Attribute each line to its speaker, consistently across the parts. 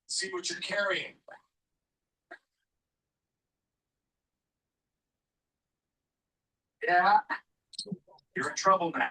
Speaker 1: See what you're carrying. Yeah. You're in trouble now.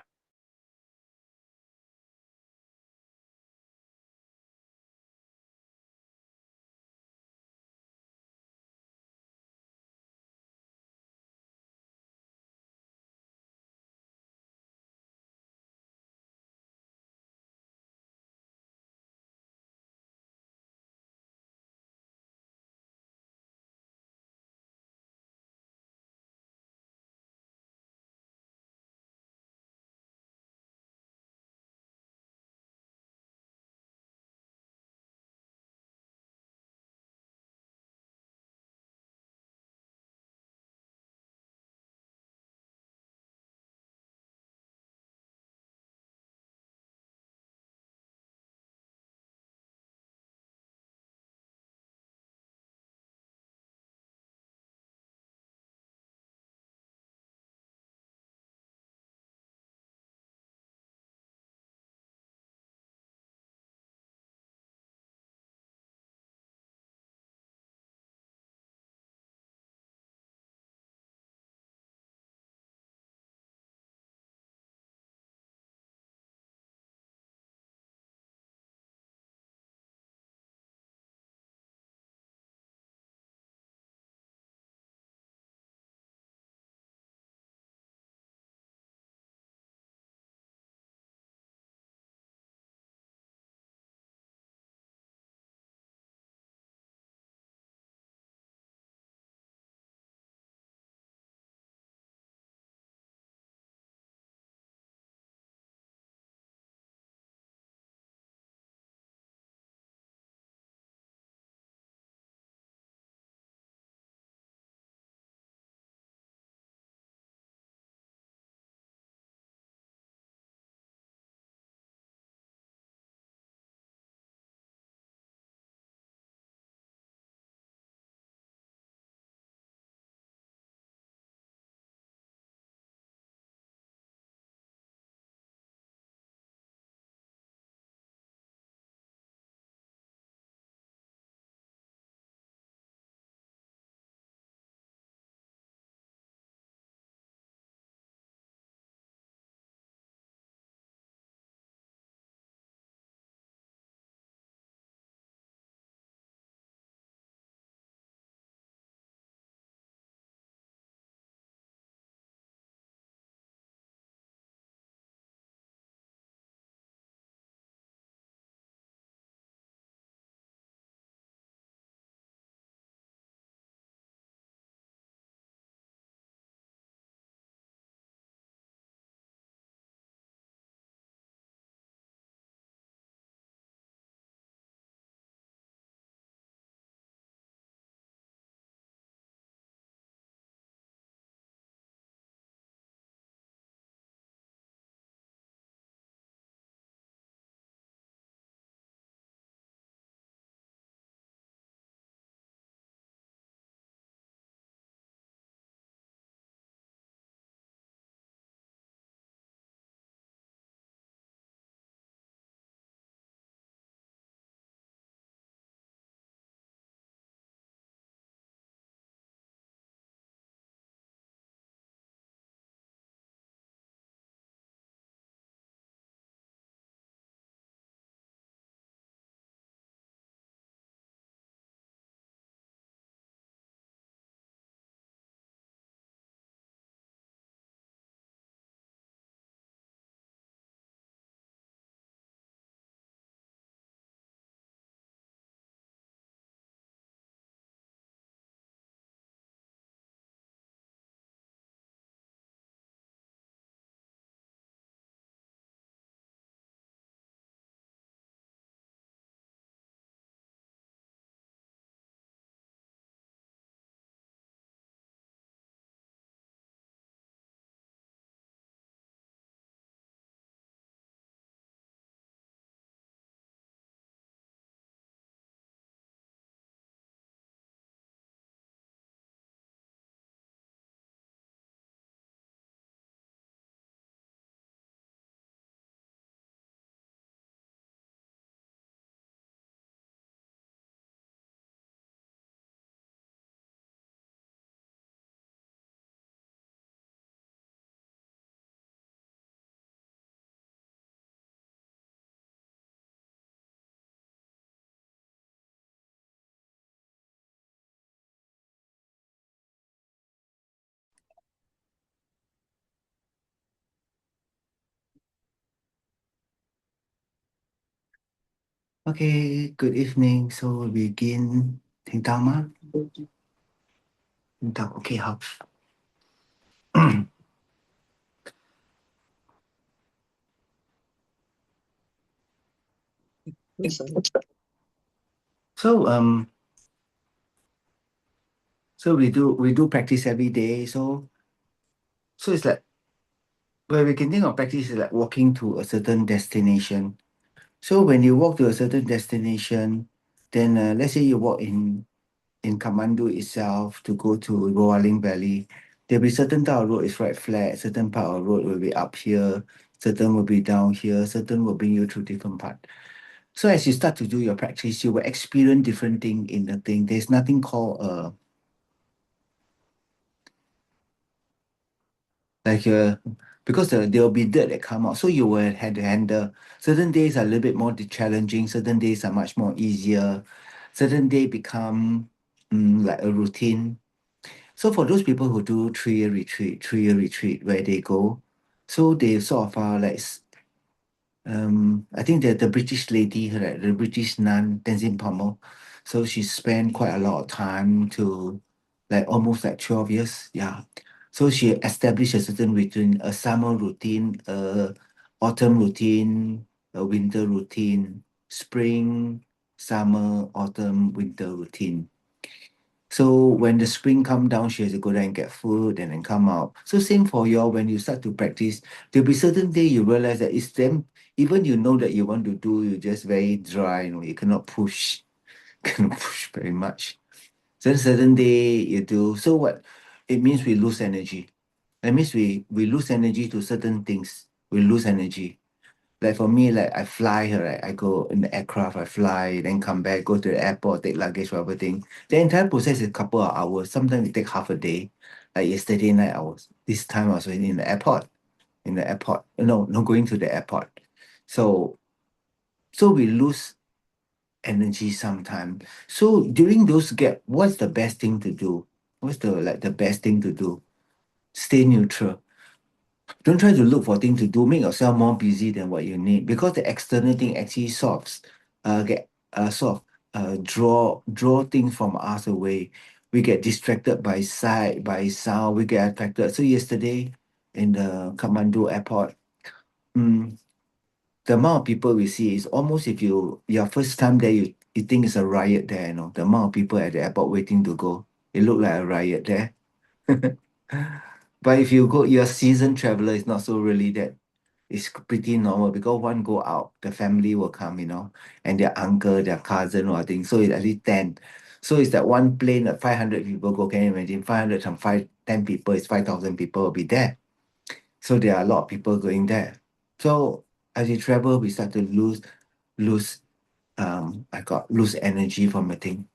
Speaker 2: Okay, good evening. So we begin. 听到吗？听到，OK，好。So so we do practice every day. So it's like where we can think of practice is like walking to a certain destination. So when you walk to a certain destination, then let's say you walk in Kathmandu itself to go to Roaling Valley, there'll be certain type of road is right flat, certain part of road will be up here, certain will be down here, certain will bring you through different part. So as you start to do your practice, you will experience different thing in the thing. There's nothing called like because there will be dirt that come out. So you will have to handle. Certain days are a little bit more challenging. Certain days are much more easier. Certain day become like a routine. So for those people who do 3-year retreat where they go, so they sort of are like I think that the British lady, right, the British nun, Tenzin Palmo, so she spent quite a lot of time to like almost like 12 years. Yeah. So she established a certain routine, a summer routine, a autumn routine, a winter routine, spring, summer, autumn, winter routine. So when the spring come down, she has to go there and get food and then come out. So same for you all when you start to practice, there'll be certain day you realize that it's them, even you know that you want to do, you just very dry, you cannot push, cannot push very much. Then certain day you do. So what? It means we lose energy. That means we lose energy to certain things. We lose energy. Like for me, like I fly here, right? I go in the aircraft, I fly, then come back, go to the airport, take luggage, whatever thing. The entire process is a couple of hours. Sometimes it take half a day. Like yesterday night, I was this time I was already in the airport. In the airport. No, not going to the airport. So so we lose energy sometimes. So during those gap, what's the best thing to do? What's the best thing to do? Stay neutral. Don't try to look for things to do. Make yourself more busy than what you need because the external thing actually solves, get sort of draw things from us away. We get distracted by sight, by sound. We get attracted. So yesterday in the Kathmandu airport, mm, the amount of people we see is almost if your first time there, you think it's a riot there. The amount of people at the airport waiting to go. It looked like a riot there. But if you go, you're a seasoned traveler, it's not so really that it's pretty normal because one go out, the family will come, and their uncle, their cousin or thing. So it's at least 10. So it's that one plane that 500 people go. Can you imagine? 500 times 10 people is 5,000 people will be there. So there are a lot of people going there. So as you travel, we start to lose, I got lose energy from the thing.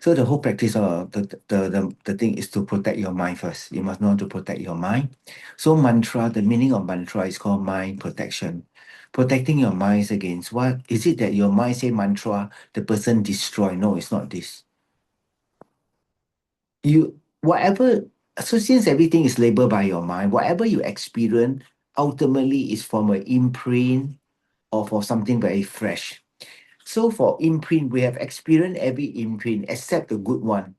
Speaker 2: So the whole practice of the thing is to protect your mind first. You must know how to protect your mind. So mantra, the meaning of mantra is called mind protection. Protecting your minds against what? Is it that your mind say mantra, the person destroy? No, it's not this. Whatever, so since everything is labeled by your mind, whatever you experience ultimately is from an imprint or for something very fresh. So for imprint, we have experienced every imprint except the good one.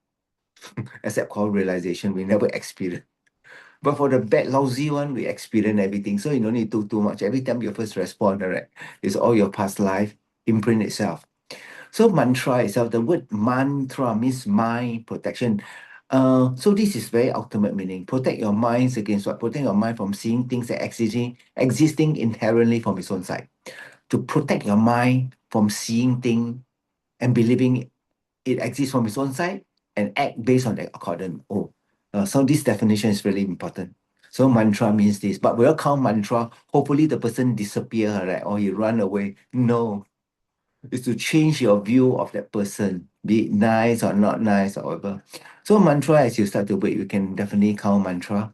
Speaker 2: Except called realization, we never experience. But for the bad, lousy one, we experience everything. So you don't need to do too much. Every time you first respond, right, it's all your past life imprint itself. So mantra itself, the word mantra means mind protection. So this is very ultimate meaning. Protect your minds against what? Protect your mind from seeing things that existing inherently from its own side. To protect your mind from seeing things and believing it exists from its own side and act based on that accordance. So this definition is really important. So mantra means this, but we'll count mantra. Hopefully the person disappear, right, or he run away. No, it's to change your view of that person, be it nice or not nice or whatever. So mantra, as you start to break, you can definitely count mantra.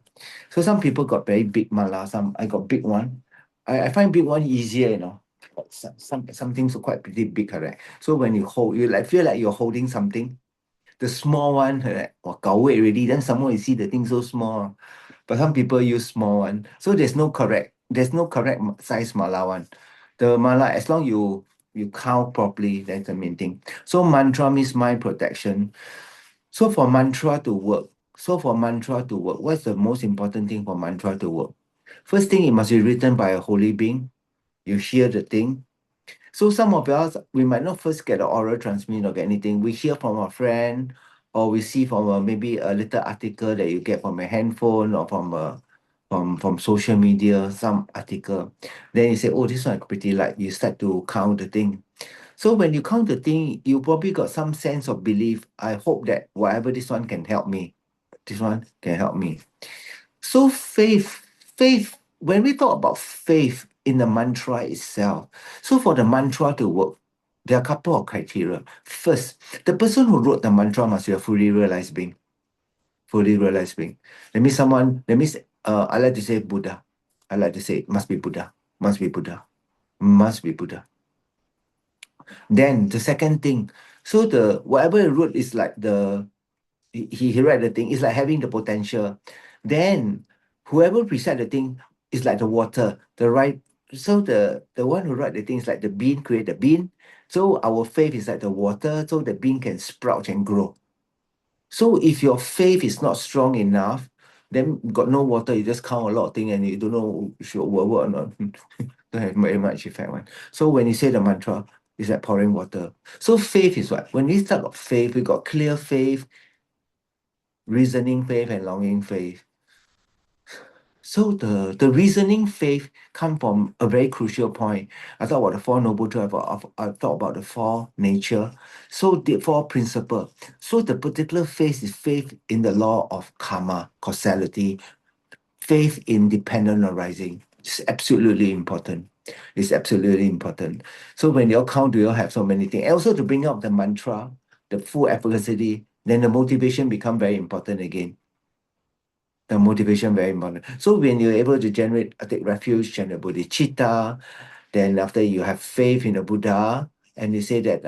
Speaker 2: So some people got very big mala. Some I got big one. I find big one easier, some things are quite pretty big, correct? So when you hold, you like feel like you're holding something. The small one, right? Or wait already. Then someone you see the thing so small. But some people use small one. So there's no correct size mala one. The mala, as long you count properly, that's the main thing. So mantra means mind protection. So for mantra to work, what's the most important thing for mantra to work? First thing, it must be written by a holy being. You hear the thing. So some of us, we might not first get the oral transmission or get anything. We hear from a friend, or we see from maybe a little article that you get from a handphone or from social media, some article. Then you say, oh, this one I pretty like. You start to count the thing. So when you count the thing, you probably got some sense of belief. I hope that whatever this one can help me. This one can help me. So faith, when we talk about faith in the mantra itself, so for the mantra to work, there are a couple of criteria. First, the person who wrote the mantra must be a fully realized being. Fully realized being. I like to say Buddha. I like to say must be Buddha. Must be Buddha. Must be Buddha. Then the second thing, so the whatever he wrote is like he read the thing, it's like having the potential. Then whoever recite the thing is like the water, the right. So the one who write the thing is like the bean, create the bean. So our faith is like the water, so the bean can sprout and grow. So if your faith is not strong enough, then got no water, you just count a lot of things and you don't know if it will work or not. Don't have very much effect one. So when you say the mantra, it's like pouring water. So faith is what? When we start of faith, we got clear faith, reasoning faith, and longing faith. So the reasoning faith come from a very crucial point. I thought about the Four Noble Truths, I thought about the four nature. So the four principle. So the particular faith is faith in the law of karma, causality, faith in dependent arising. It's absolutely important. It's absolutely important. So when you all count, you all have so many things. And also to bring up the mantra, the full efficacy, then the motivation become very important again. The motivation very important. So when you're able to take refuge in the bodhicitta, then after you have faith in the Buddha, and you say that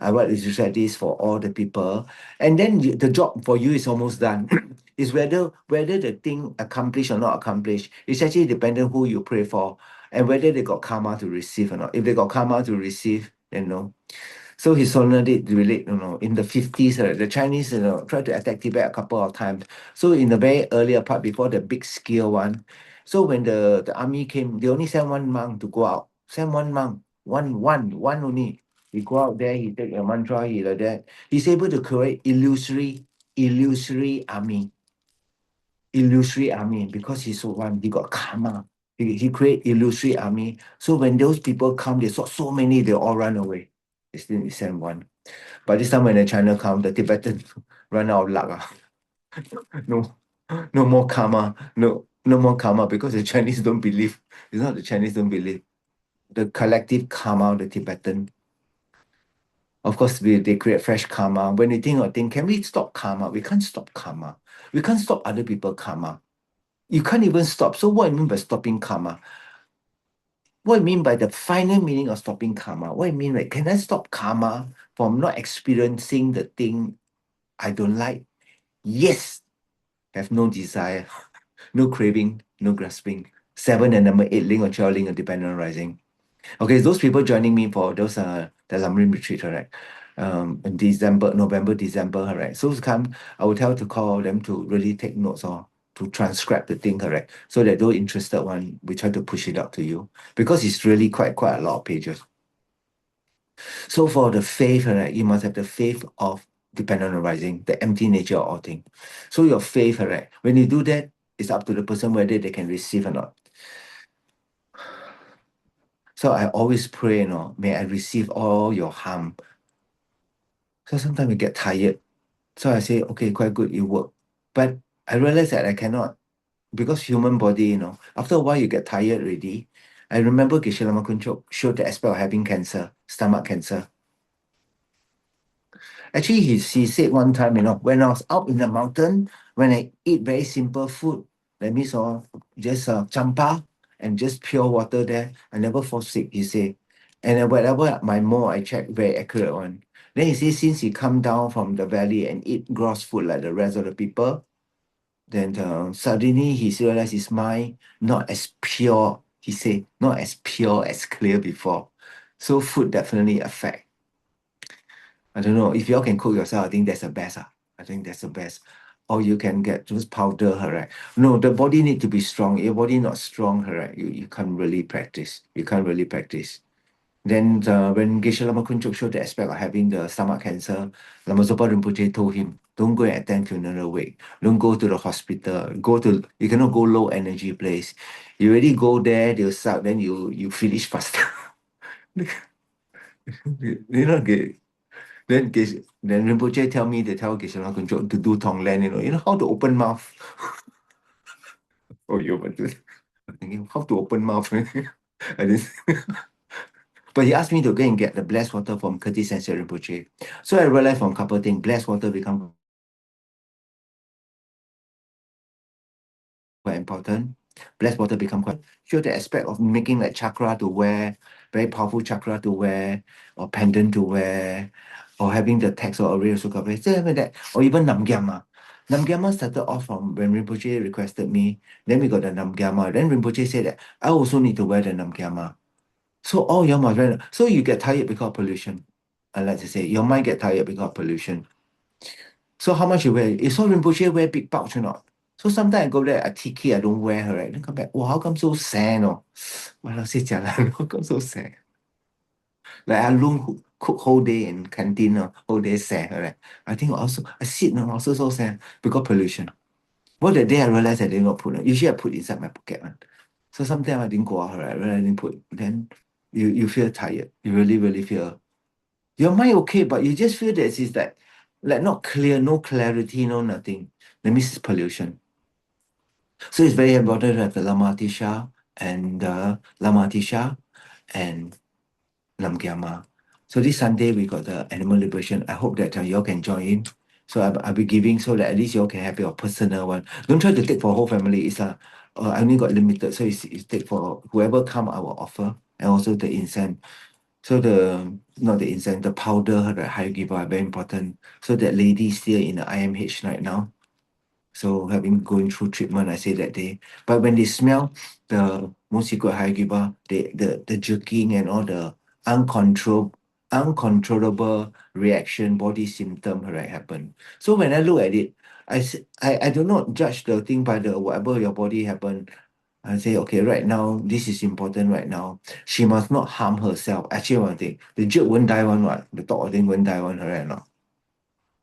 Speaker 2: I want to recite this for all the people, and then the job for you is almost done. Is whether the thing accomplished or not accomplished. It's actually dependent who you pray for and whether they got karma to receive or not. If they got karma to receive, then no. So he solemnly relate, in the 50s, the Chinese, tried to attack Tibet a couple of times. So in the very earlier part, before the big scale one, so when the army came, they only sent one monk to go out. Send one monk, one only. He go out there, he take a mantra, he like that. He's able to create illusory army. Illusory army, because he's so one, he got karma. He create illusory army. So when those people come, they saw so many, they all run away. They still send one. But this time when the China come, the Tibetans run out of luck. No, no more karma. No more karma, because the Chinese don't believe. It's not the Chinese don't believe. The collective karma of the Tibetan. Of course, they create fresh karma. When you think, can we stop karma? We can't stop karma. We can't stop other people karma. You can't even stop. So what I mean by stopping karma? What I mean by the final meaning of stopping karma? What I mean, like, can I stop karma from not experiencing the thing I don't like? Yes. Have no desire, no craving, no grasping. 7 and number 8, link or 12, link or dependent arising. Okay, those people joining me for those the Lamrim retreat, all right? In November, December, all right? So come, I will tell to call them to really take notes or to transcribe the thing, correct? So that those interested one, we try to push it out to you, because it's really quite a lot of pages. So for the faith, right, you must have the faith of dependent arising, the empty nature of all things. So your faith, right, when you do that, it's up to the person whether they can receive or not. So I always pray, may I receive all your harm. So sometimes we get tired. So I say, okay, quite good, you work. But I realize that I cannot, because human body, after a while you get tired already. I remember Geshe Lama Kunchok showed the aspect of having cancer, stomach cancer. Actually, he said one time, when I was out in the mountain, when I eat very simple food, that means just champa and just pure water there, I never fall sick, he said. And then whatever my mo, I check very accurate one. Then he said, since he come down from the valley and eat gross food like the rest of the people, then suddenly he realized his mind not as pure he said, not as pure as clear before. So food definitely affect. I don't know if y'all can cook yourself. I think that's the best. I think that's the best. Or you can get just powder, right? No, the body need to be strong. Your body not strong, right? You can't really practice. You can't really practice. Then when Geshe Lama Kunchuk showed the aspect of having the stomach cancer, Lama Zopa Rinpoche told him, don't go and attend funeral wake. Don't go to the hospital. You cannot go low energy place. You already go there, they'll suck, then you finish faster. you know, then Rinpoche tell me, they tell Geshe Lama Kunchuk to do Tonglen, you know how to open mouth. Oh, you want to? I'm thinking, how to open mouth? I didn't. But he asked me to go and get the blessed water from Kirti Sensei Rinpoche. So I realized from a couple of things, blessed water become quite important. Blessed water become quite sure the aspect of making like chakra to wear, very powerful chakra to wear, or pendant to wear, or having the text or array of sukha, that, or even Namgyama. Namgyama started off from when Rinpoche requested me, then we got the Namgyama. Then Rinpoche said that I also need to wear the Namgyama. So all your must wear. So you get tired because of pollution. I like to say your mind get tired because of pollution. So how much you wear? Is so Rinpoche wear big pouch or not? So sometimes I go there, I tiki, I don't wear her, right? Then come back, wow, how come so sad, no? Well, I say, how come so sad? Like I long cook whole day in canteen, no? Whole day sad, right? I think also, I sit, no, also so sad because pollution. Well, that day I realized I did not put, usually I put inside my pocket, one. So sometimes I didn't go out, right? When I didn't put, then you feel tired. You really, really feel your mind okay, but you just feel that it's like not clear, no clarity, no nothing. That means it's pollution. So it's very important to have the Lamatisha and Lamatisha and Lamgyama. So this Sunday we got the animal liberation. I hope that y'all can join in. So I'll be giving so that at least y'all can have your personal one. Don't try to take for whole family. I only got limited, so it's take for whoever come I will offer, and also the incense. So not the incense, the powder, the high giver, very important. So that lady still in the IMH right now. So having going through treatment, I say that day. But when they smell the most secret high giver, the jerking and all the uncontrollable reaction, body symptom, right, happen. So when I look at it, I do not judge the thing by the whatever your body happen. I say, okay, right now, this is important right now. She must not harm herself. Actually, one thing, the jerk won't die one what? The dog thing won't die one, right? No?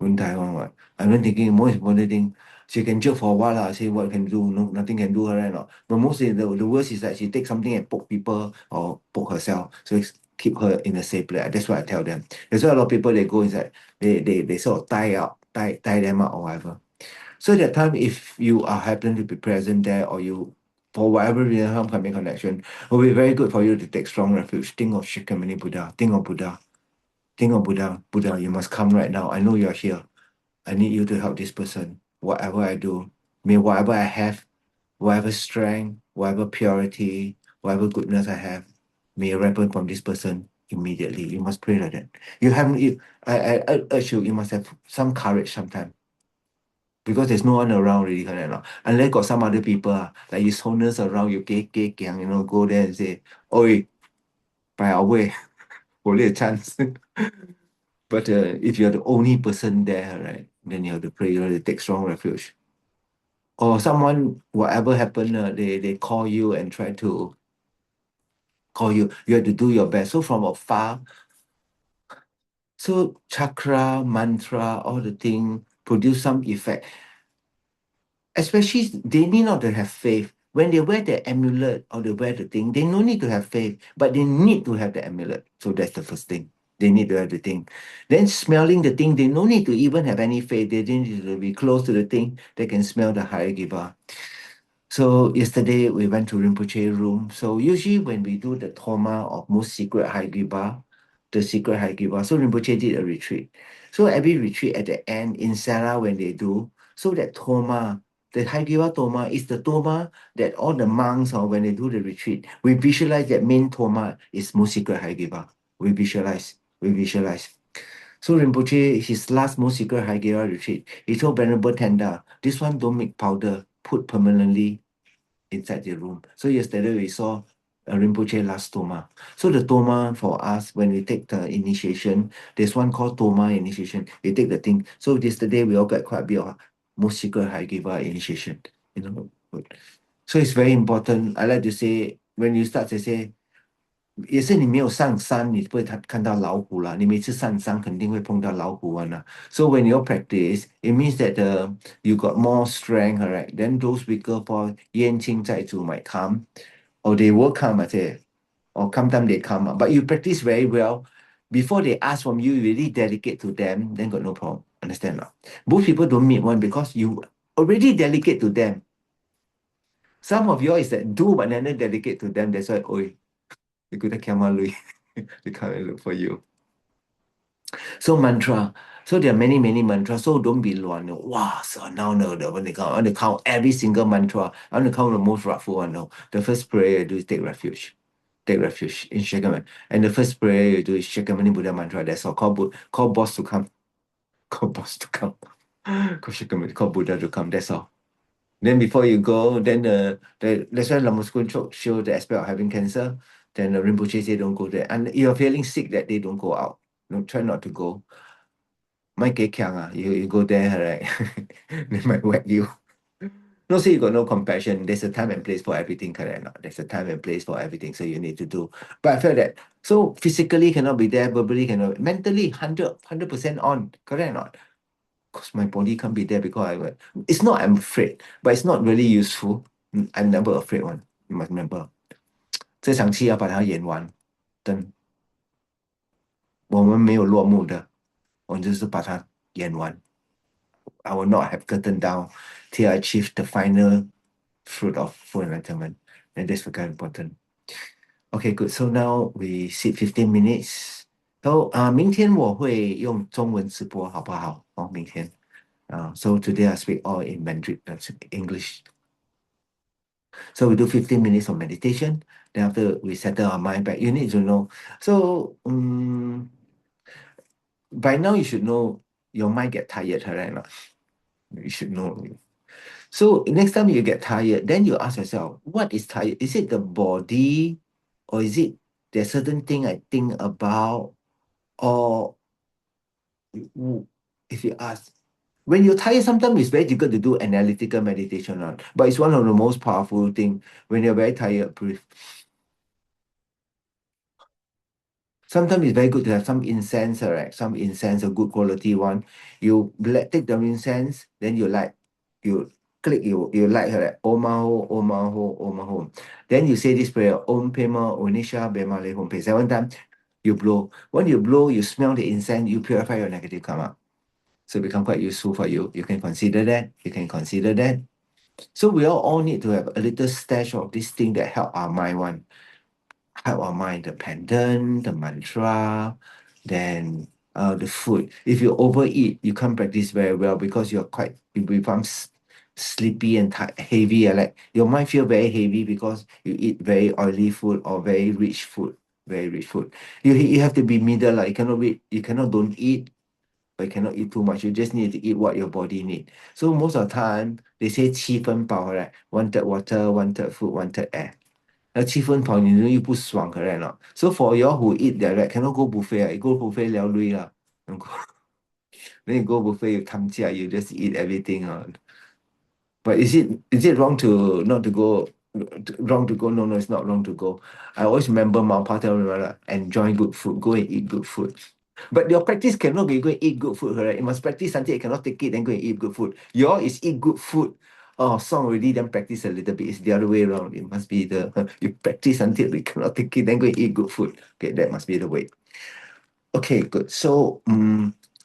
Speaker 2: Won't die one what? I'm not thinking most important thing, she can jerk for a while. I say what can do, no, nothing can do her, right? No? But mostly the worst is that she takes something and poke people or poke herself. So it's keep her in a safe place. That's what I tell them. That's why a lot of people they go inside, they sort of tie them up or whatever. So that time, if you are happen to be present there, or you, for whatever reason, have coming connection, it will be very good for you to take strong refuge. Think of Shakyamuni Buddha. Think of Buddha. Think of Buddha. Buddha, you must come right now. I know you're here. I need you to help this person. Whatever I do, may whatever I have, whatever strength, whatever purity, whatever goodness I have, may ripen from this person immediately. You must pray like that. You haven't. I urge you. You must have some courage sometime because there's no one around really, correct or not? Unless got some other people, like his honors around you, go there and say, Oi, by our way, only a chance. But if you're the only person there, right, then you have to pray, you have to take strong refuge. Or someone, whatever happened, they call you and try to call you. You have to do your best. So from afar, so chakra, mantra, all the thing produce some effect. Especially they need not to have faith. When they wear the amulet or they wear the thing, they no need to have faith, but they need to have the amulet. So that's the first thing. They need to have the thing. Then smelling the thing, they no need to even have any faith. They didn't need to be close to the thing. They can smell the higher giver. So yesterday we went to Rinpoche room. So usually when we do the Toma of most secret high giba, the secret high giba, so Rinpoche did a retreat. So every retreat at the end in Sarah when they do, so that Toma, the high giba Toma is the Toma that all the monks or when they do the retreat, we visualize that main Toma is most secret high giba. We visualize. So Rinpoche, his last most secret high giba retreat, he told Venerable Tenda, this one don't make powder, put permanently inside the room. So yesterday we saw Rinpoche last Toma. So the Toma for us, when we take the initiation, there's one called Toma initiation. We take the thing. So yesterday we all got quite a bit of most secret high giver initiation. You know. So it's very important. I like to say when you start to say 也是你没有上山，你不会看到老虎啦。你每次上山肯定会碰到老虎啦。So when you practice, it means that you got more strength, alright? Then those weaker for 冤亲债主 might come, or they will come, I say, or come time they come. But you practice very well. Before they ask from you, you really dedicate to them, then got no problem. Understand? Not? Most people don't meet one because you already dedicate to them. Some of you is that do but never dedicate to them. That's why, oi, you could have come on, they come and look for you. So mantra. So there are many, many mantras. So don't be luan. Wow, so now no, when they count, I want to count every single mantra. I want to count the most rightful one. No. The first prayer you do is take refuge. Take refuge in Shakyamuni. And the first prayer you do is Shakyamuni Buddha mantra. That's all. Call boss to come. Call boss to come. Call Shakyamuni, call Buddha to come. That's all. Then before you go, then that's why Lama Skun show the aspect of having cancer. Then the Rinpoche say don't go there. And you're feeling sick that day, don't go out. No, try not to go. Might get kiang, you go there, right? They might whack you. Not say you got no compassion. There's a time and place for everything, correct? Not? There's a time and place for everything, so you need to do. But I felt that so physically cannot be there, verbally cannot, mentally 100% on, correct or not? Because my body can't be there because it's not I'm afraid, but it's not really useful. I'm never afraid one. You must remember. 这场戏要把它演完，等我们没有落幕的，我们就是把它演完。I will not have gotten down till I achieve the final fruit of full enlightenment. And that's very important. Okay, good. So now we sit 15 minutes. So 明天我会用中文直播，好不好？明天。So today I speak all in Mandarin, English. So we do 15 minutes of meditation. Then after we settle our mind back, you need to know. So by now you should know your mind get tired, right? You should know. So next time you get tired, then you ask yourself, what is tired? Is it the body, or is it there's certain thing I think about, or if you ask, when you're tired, sometimes it's very difficult to do analytical meditation on, but it's one of the most powerful thing. When you're very tired, breathe. Sometimes it's very good to have some incense, right? Some incense, a good quality one. You take the incense, then you light, you click, you light her, right? Om Maho, Om Maho, Om Maho. Then you say this prayer, Om Pema Onisha Bema Le Hom Pe. 7 times, you blow. When you blow, you smell the incense, you purify your negative karma. So it become quite useful for you. You can consider that. You can consider that. So we all need to have a little stash of this thing that help our mind one. Help our mind, the pendant, the mantra, then the food. If you overeat, you can't practice very well because you become sleepy and heavy. Like your mind feel very heavy because you eat very oily food or very rich food. Very rich food. You have to be middle. Like you cannot don't eat, but you cannot eat too much. You just need to eat what your body need. So most of the time they say 7分饱, right? 1/3 water, 1/3 food, 1/3 air. 7分饱你又不爽 correct or not? So for you all who eat that, right, cannot go buffet. You go buffet 了累 lah. Then you go buffet, you come here, you just eat everything. But is it wrong to not to go? Wrong to go? No, it's not wrong to go. I always remember Maupa tell me, enjoy good food, go and eat good food. But your practice cannot be go and eat good food, right? You must practice until you cannot take it, then go and eat good food. Your is eat good food. Oh, song already, then practice a little bit. It's the other way around. It must be you practice until you cannot take it, then go and eat good food. Okay, that must be the way. Okay, good. So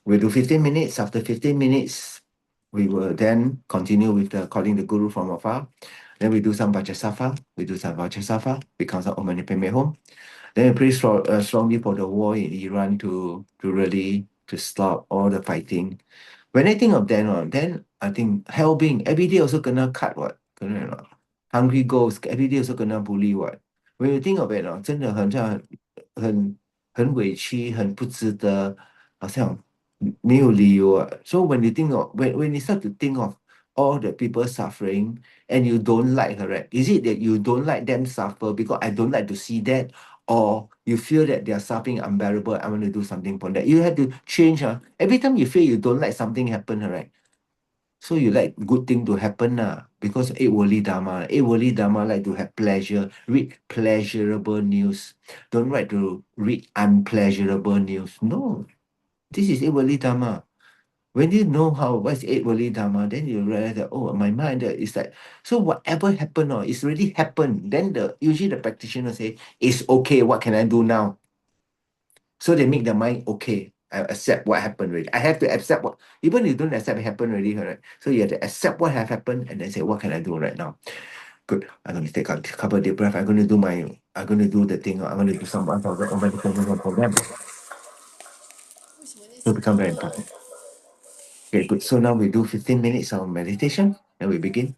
Speaker 2: we'll do 15 minutes. After 15 minutes, we will then continue with calling the guru from afar. Then we do some Vajasafa. We count some Om Mani Padme Hum. Then we pray strongly for the war in Iran to really to stop all the fighting. When I think of that, then I think hell being every day also gonna cut what? Hungry ghosts every day also gonna bully what? When you think of it, 真的很委屈，很不值得，好像没有理由啊。So when you think of when you start to think of all the people suffering and you don't like her, right? Is it that you don't like them suffer because I don't like to see that? Or you feel that they are suffering unbearable, I want to do something for that. You have to change. Every time you feel you don't like something happen, right? So you like good thing to happen because eight worldly dharma. Eight worldly dharma like to have pleasure, read pleasurable news. Don't like to read unpleasurable news. No, this is eight worldly dharma. When you know how what's eight worldly dharma, then you realize that oh, my mind is like so whatever happened or it's already happened. Then the usually the practitioner say it's okay. What can I do now? So they make their mind okay. I accept what happened already. I have to accept what even if you don't accept it happened already, right? So you have to accept what have happened and then say, what can I do right now? Good. I'm gonna take a couple of deep breath. I'm gonna do the thing. I'm gonna do some meditation for them. So become very important. Okay, good. So now we do 15 minutes of meditation and we begin.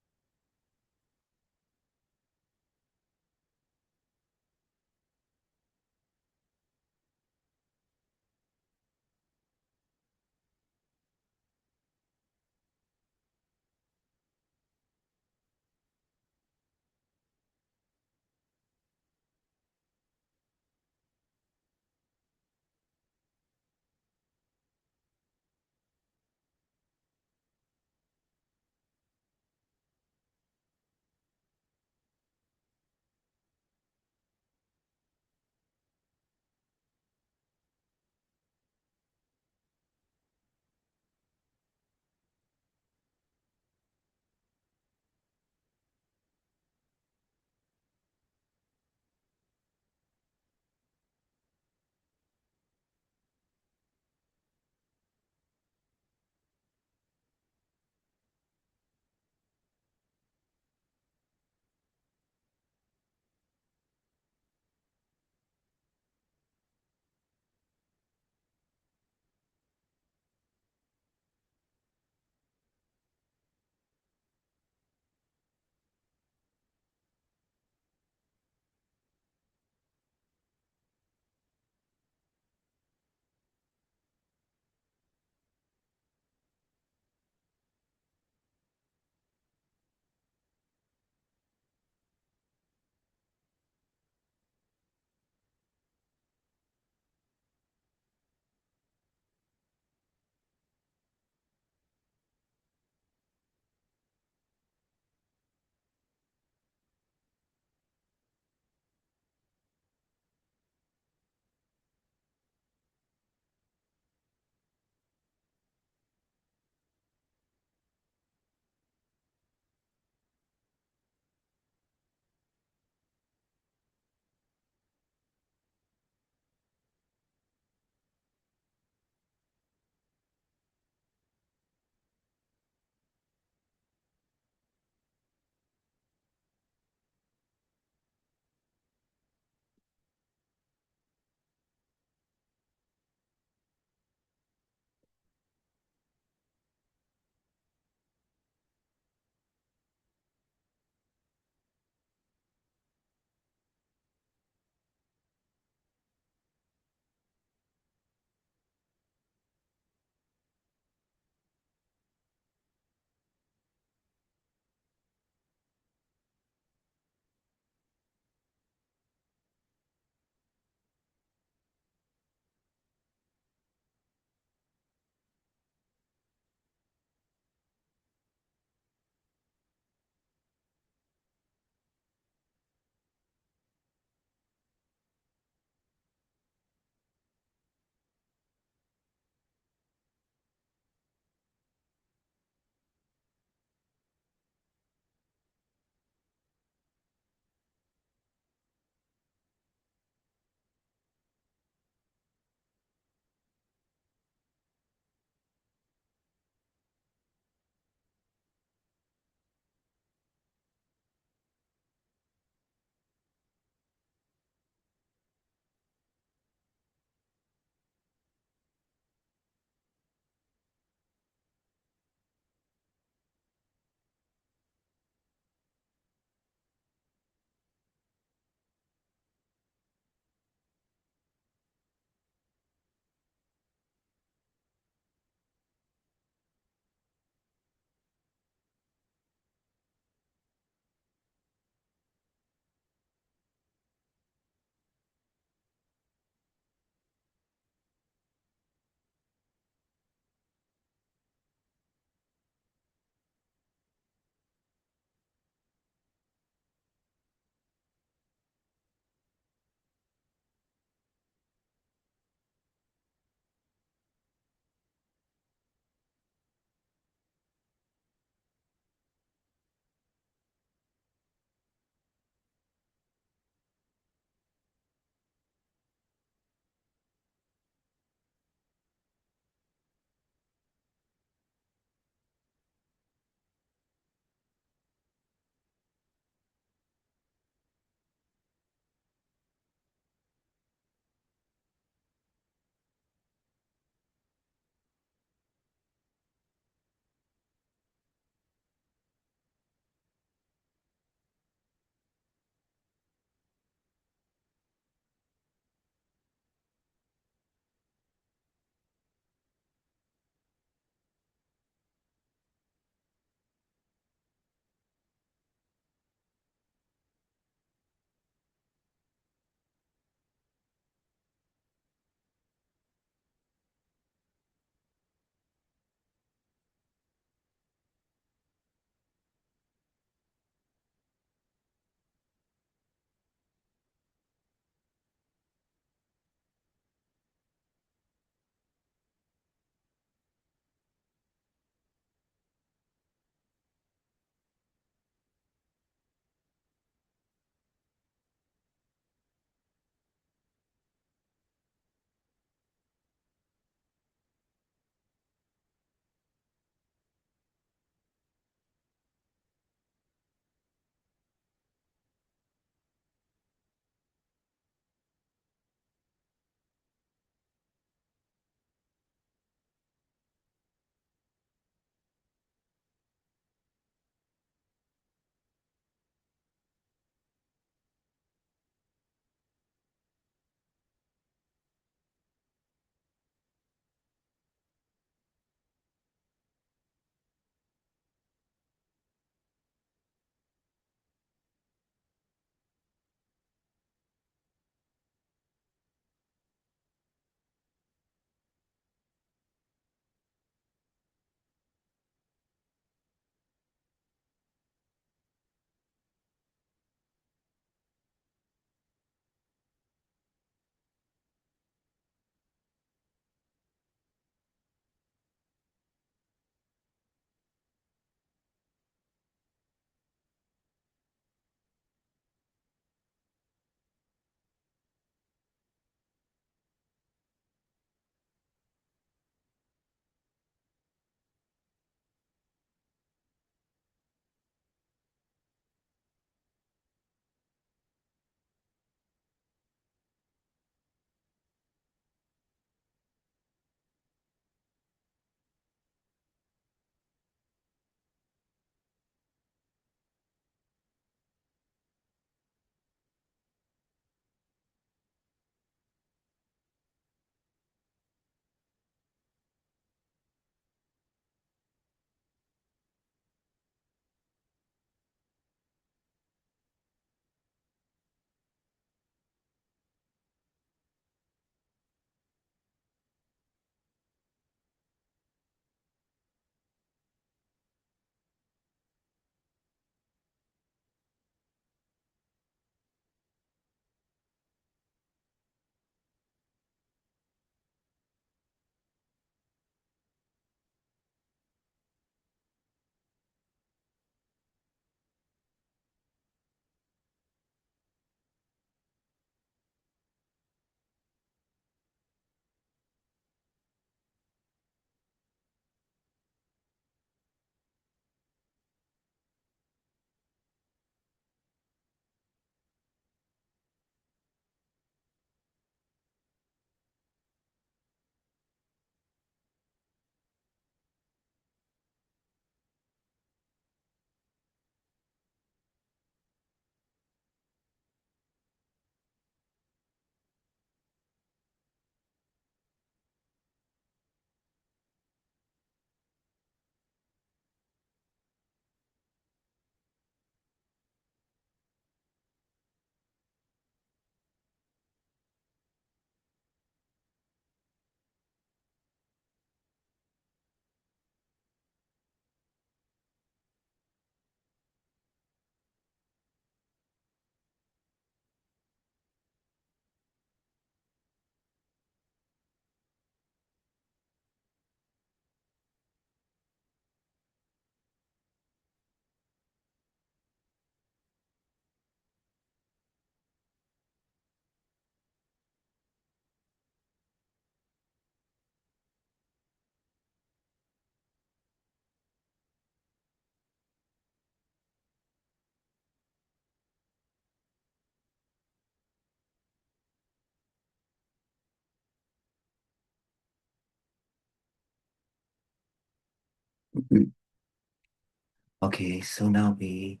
Speaker 2: Okay, so now we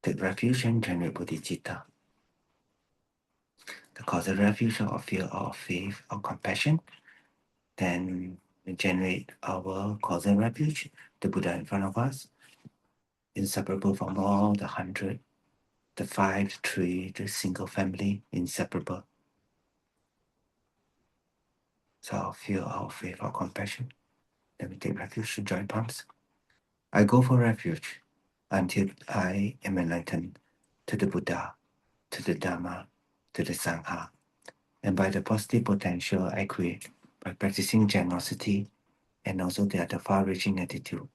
Speaker 2: take refuge and generate bodhicitta. The causal refuge of fear or faith or compassion. Then we generate our causal refuge, the Buddha in front of us, inseparable from all the 100, the 5, the 3, the single family, inseparable. So fear or faith or compassion. Then we take refuge to joint palms. I go for refuge until I am enlightened to the Buddha, to the Dhamma, to the Sangha, and by the positive potential I create by practicing generosity and also the other far-reaching attitude,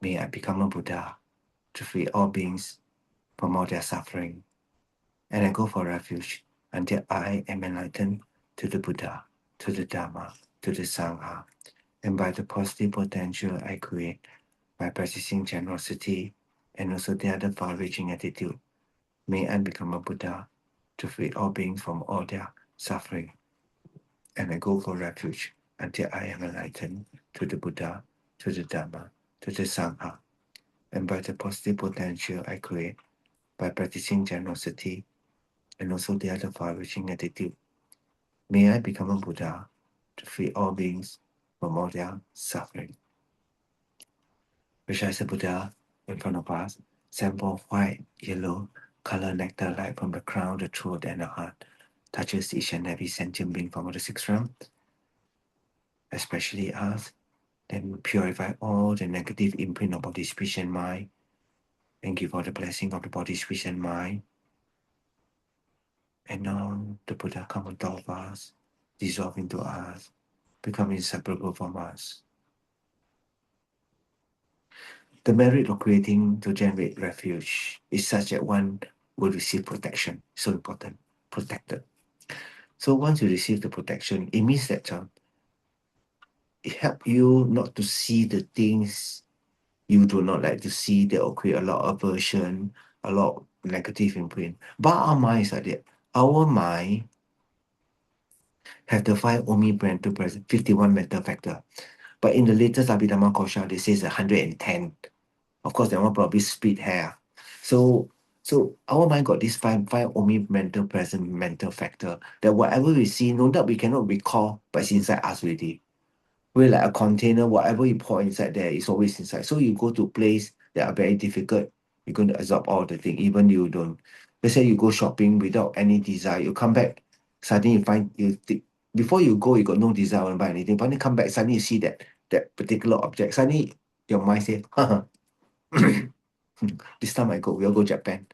Speaker 2: may I become a Buddha to free all beings from all their suffering. And I go for refuge until I am enlightened to the Buddha, to the Dhamma, to the Sangha, and by the positive potential I create by practicing generosity and also the other far-reaching attitude, may I become a Buddha to free all beings from all their suffering. And I go for refuge until I am enlightened to the Buddha, to the Dhamma, to the Sangha, and by the positive potential I create by practicing generosity and also the other far-reaching attitude, may I become a Buddha to free all beings from all their suffering. Visualize the Buddha in front of us, sample of white, yellow, color nectar light from the crown, the throat, and the heart, touches each and every sentient being from the sixth realm, especially us. Then purify all the negative imprint of body, speech, and mind, and give all the blessing of the body, speech, and mind. And now the Buddha come on top of us, dissolve into us, become inseparable from us. The merit of creating to generate refuge is such that one will receive protection. So important, protected. So once you receive the protection, it means that it helps you not to see the things you do not like to see that will create a lot of aversion, a lot of negative imprint. But our mind is like that. Our mind have the 5 Omi mental present, 51 mental factor. But in the latest Abhidhamma Kosha, they say it's 110. Of course, that one probably split hair. So our mind got this five Omi mental present mental factor that whatever we see, no doubt we cannot recall, but it's inside us already. We're like a container, whatever you pour inside there is always inside. So you go to place that are very difficult, you're going to absorb all the thing, even you don't. Let's say you go shopping without any desire, you come back, suddenly you find you think before you go, you got no desire to buy anything, but then you come back, suddenly you see that particular object. Suddenly your mind says, this time we all go Japan.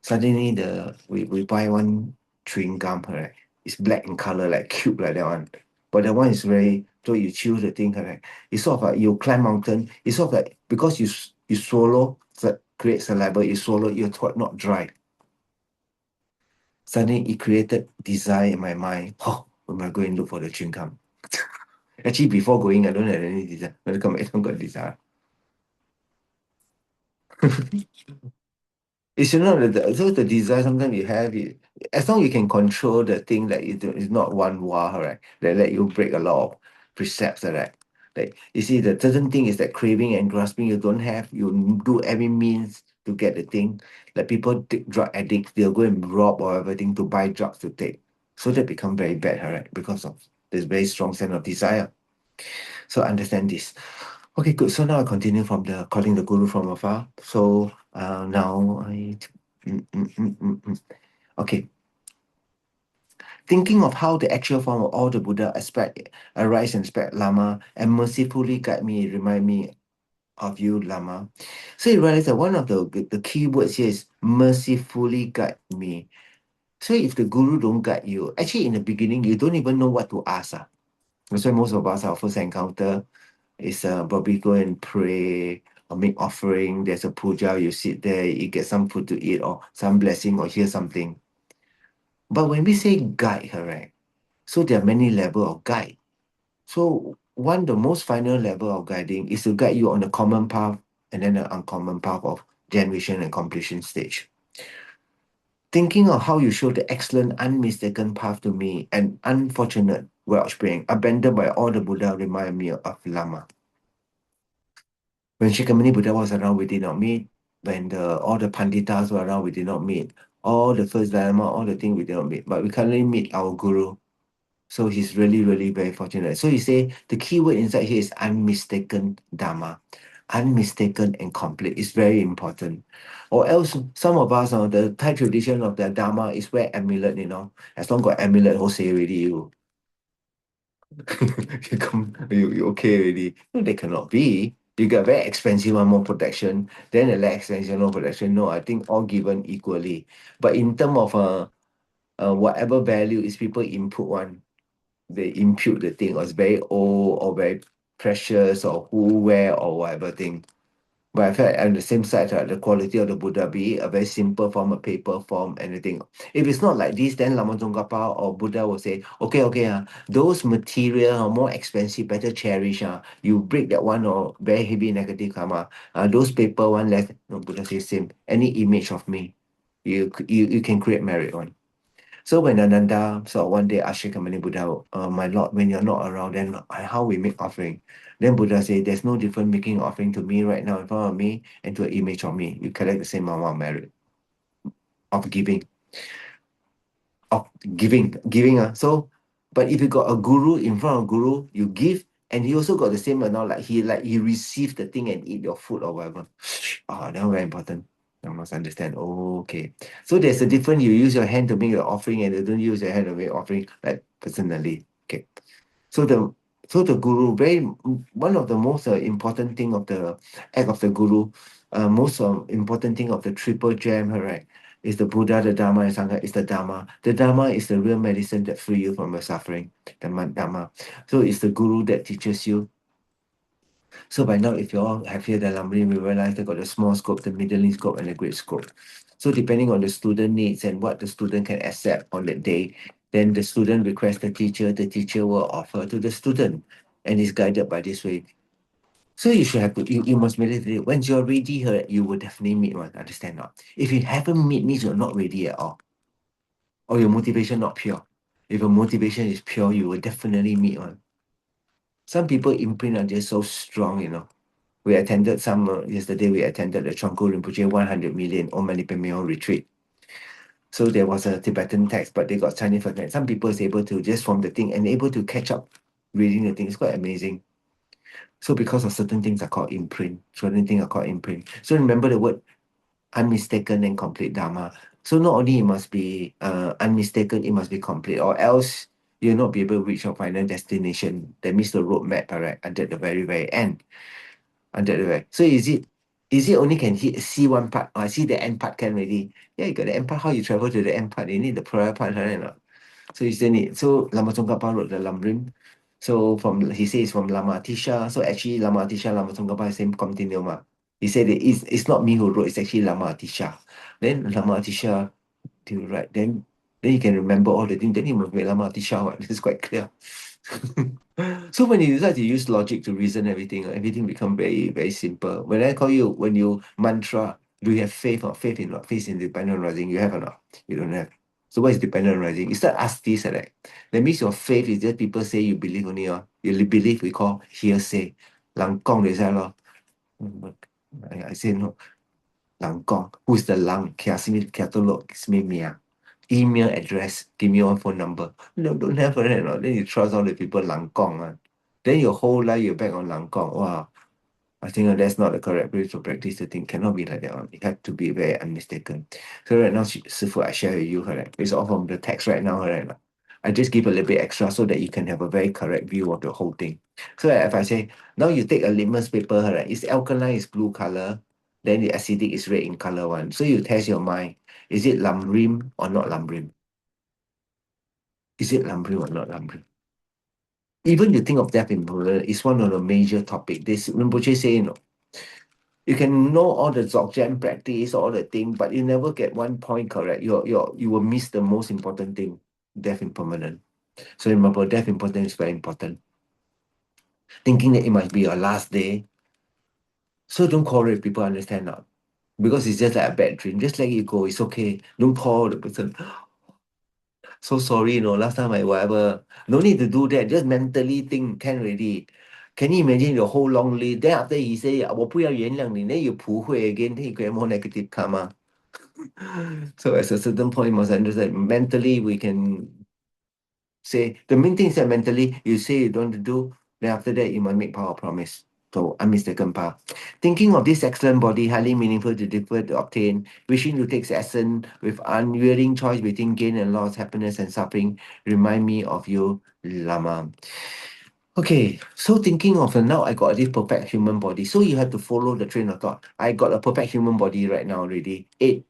Speaker 2: Suddenly we buy one chewing gum, correct? It's black in color, like cube like that one. But that one is very, so you chew the thing, correct? It's sort of like you climb mountain. It's sort of like because you swallow, create saliva, you swallow, your throat not dry. Suddenly it created desire in my mind. Oh, we might go and look for the chewing gum. Actually, before going, I don't have any desire. When I come back, I don't got desire. It's not so the desire sometimes you have it as long you can control the thing that it's not one war, right? That let you break a lot of precepts, right? Like you see the certain thing is that craving and grasping you don't have, you do every means to get the thing. Like people take drug addicts, they'll go and rob or everything to buy drugs to take. So that become very bad, right? Because of this very strong sense of desire. So understand this. Okay, good. So now I continue from the calling the guru from afar. So now I okay. Thinking of how the actual form of all the Buddha aspect arise and aspect Lama and mercifully guide me, remind me of you, Lama. So you realize that one of the key words here is mercifully guide me. So if the guru don't guide you, actually in the beginning you don't even know what to ask. That's why most of us our first encounter is probably go and pray or make offering. There's a puja, you sit there, you get some food to eat or some blessing or hear something. But when we say guide, correct? So there are many level of guide. So one, the most final level of guiding is to guide you on the common path and then the uncommon path of generation and completion stage. Thinking of how you show the excellent, unmistaken path to me and unfortunate wellspring abandoned by all the Buddha remind me of Lama. When Shikamani Buddha was around, we did not meet. When all the Panditas were around, we did not meet. All the first Dharma, all the things we did not meet. But we currently meet our Guru. So he's really, really very fortunate. So you say the key word inside here is unmistaken Dharma. Unmistaken and complete. It's very important. Or else some of us, the Thai tradition of the Dharma is wear amulet, As long got amulet, say already you. you okay already. No, they cannot be. You get very expensive one more protection, then the less expensive no protection. No, I think all given equally. But in terms of whatever value is people input one, they impute the thing, or it's very old or very precious or who, where, or whatever thing. But I felt on the same side, the quality of the Buddha be a very simple form, a paper form, anything. If it's not like this, then Lama Tsongkhapa or Buddha will say, okay, those material are more expensive, better cherish. You break that one or very heavy negative karma. Those paper one less, no, Buddha says same. Any image of me, you can create merit one. So when Ananda saw one day asked Shikamani Buddha, my Lord, when you're not around, then how we make offering? Then Buddha said, there's no difference making offering to me right now in front of me and to an image of me. You collect the same amount of merit of giving, giving. So, but if you got a guru in front of guru, you give, and he also got the same amount, like he received the thing and eat your food or whatever. Oh, that very important. I must understand. Oh, okay. So there's a difference. You use your hand to make your offering, and you don't use your hand to make offering. Like personally, okay. So the guru, one of the most important thing of the act of the guru, most important thing of the triple gem, right, is the Buddha, the Dharma, and Sangha is the Dharma. The Dharma is the real medicine that free you from your suffering. The Dharma. So it's the guru that teaches you. So by now, if you all have here the Lamrim, we realize they got the small scope, the middling scope, and the great scope. So depending on the student needs and what the student can accept on that day, then the student requests the teacher will offer to the student, and is guided by this way. So you should have to, you must meditate. Once you're ready, you will definitely meet one. Understand not? If you haven't meet, means you're not ready at all, or your motivation not pure. If your motivation is pure, you will definitely meet one. Some people imprint are just so strong, We attended yesterday we attended the Chongku Rinpoche 100 million Om Mani Padme Hum retreat. So there was a Tibetan text, but they got Chinese version. Some people is able to just from the thing and able to catch up reading the thing. It's quite amazing. So because of certain things are called imprint, certain things are called imprint. So remember the word unmistaken and complete Dharma. So not only it must be unmistaken, it must be complete, or else you'll not be able to reach your final destination. That means the roadmap, correct, until the very, very end. Until the very. So is it only can see one part? I see the end part can already. Yeah, you got the end part. How you travel to the end part? You need the prior part, right? So you still need. So Lama Tsongkhapa wrote the Lamrim. So he says from Lama Atisha. So actually Lama Atisha, Lama Tsongkhapa same continuum. He said it's not me who wrote. It's actually Lama Atisha. Then Lama Atisha to write. Then you can remember all the things. Then you must make Lama Atisha. This is quite clear. So when you decide to use logic to reason everything become very, very simple. When you mantra, do you have faith or faith in what? Faith in dependent rising? You have or not? You don't have. So what is dependent rising? You start ask this, right? That means your faith is just people say you believe only. You believe we call hearsay. Lang gong they say, I say no. Lang gong. Who's the lang? Kia simi kia tolo simi mia. Email address, give me your phone number. No, don't have it. No. Then you trust all the people lang gong. Then your whole life you're back on lang gong. Wow. I think that's not the correct way to practice the thing. Cannot be like that one. It had to be very unmistaken. So right now, Sifu, I share with you, correct? It's all from the text right now, correct? I just give a little bit extra so that you can have a very correct view of the whole thing. So if I say, now you take a litmus paper, correct? It's alkaline is blue color, then the acidic is red in color one. So you test your mind. Is it lamrim or not lamrim? Is it lamrim or not lamrim? Even you think of death in Buddha is one of the major topic. This Rinpoche say, you can know all the Dzogchen practice, all the thing, but you never get one point correct. You will miss the most important thing, death impermanent. So remember, death impermanent is very important. Thinking that it must be your last day. So don't quarrel if people understand now. Because it's just like a bad dream. Just let it go. It's okay. Don't call the person. So sorry, last time I whatever. No need to do that. Just mentally think can already. Can you imagine the whole long list? Then after he say, 我不要原谅你, then you 不会 again, then you get more negative karma. So at a certain point, you must understand mentally we can say the main thing is that mentally you say you don't want to do, then after that you must make power promise. So unmistaken power. Thinking of this excellent body, highly meaningful to differ to obtain, wishing to take essence with unwearying choice between gain and loss, happiness and suffering, remind me of you, Lama. Okay, so thinking of now I got this perfect human body. So you have to follow the train of thought. I got a perfect human body right now already. 8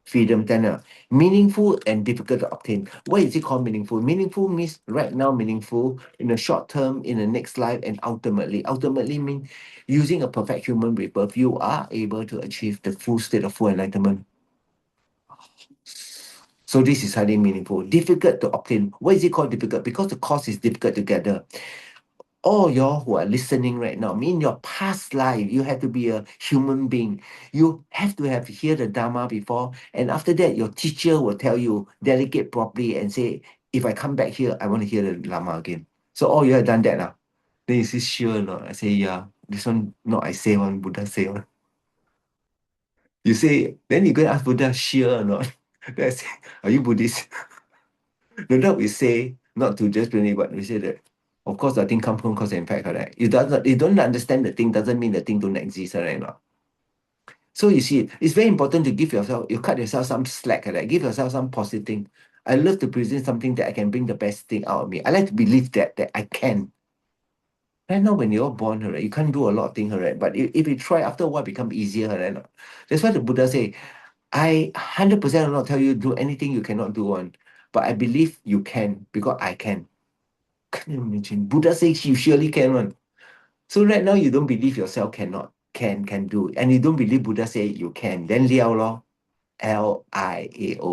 Speaker 2: freedom tenor. Meaningful and difficult to obtain. Why is it called meaningful? Meaningful means right now meaningful, in the short term, in the next life, and ultimately. Ultimately means using a perfect human rebirth, you are able to achieve the full state of full enlightenment. So this is highly meaningful. Difficult to obtain. Why is it called difficult? Because the course is difficult to gather. All y'all who are listening right now, in your past life, you have to be a human being. You have to have hear the Dharma before, and after that, your teacher will tell you, delegate properly and say, if I come back here, I want to hear the Dharma again. So all you have done that now. Then you say, sure or not? I say, yeah. This one, not I say one, Buddha say one. You say, then you go and ask Buddha, sure or not? Then I say, are you Buddhist? No doubt we say, not to just believe, but we say that, of course, the thing comes from cause and effect, correct? You don't understand the thing doesn't mean the thing don't exist, right? No? So you see, it's very important to give yourself, you cut yourself some slack, correct? Give yourself some positive thing. I love to present something that I can bring the best thing out of me. I like to believe that I can. Right now, when you're born, right, you can't do a lot of things, right? But if you try, after a while, become easier, right? No? That's why the Buddha say, I 100% will not tell you do anything you cannot do one, but I believe you can because I can. Can you imagine? Buddha says you surely can one. So right now you don't believe yourself cannot, can do. And you don't believe Buddha say you can. Then liao lo. Liao.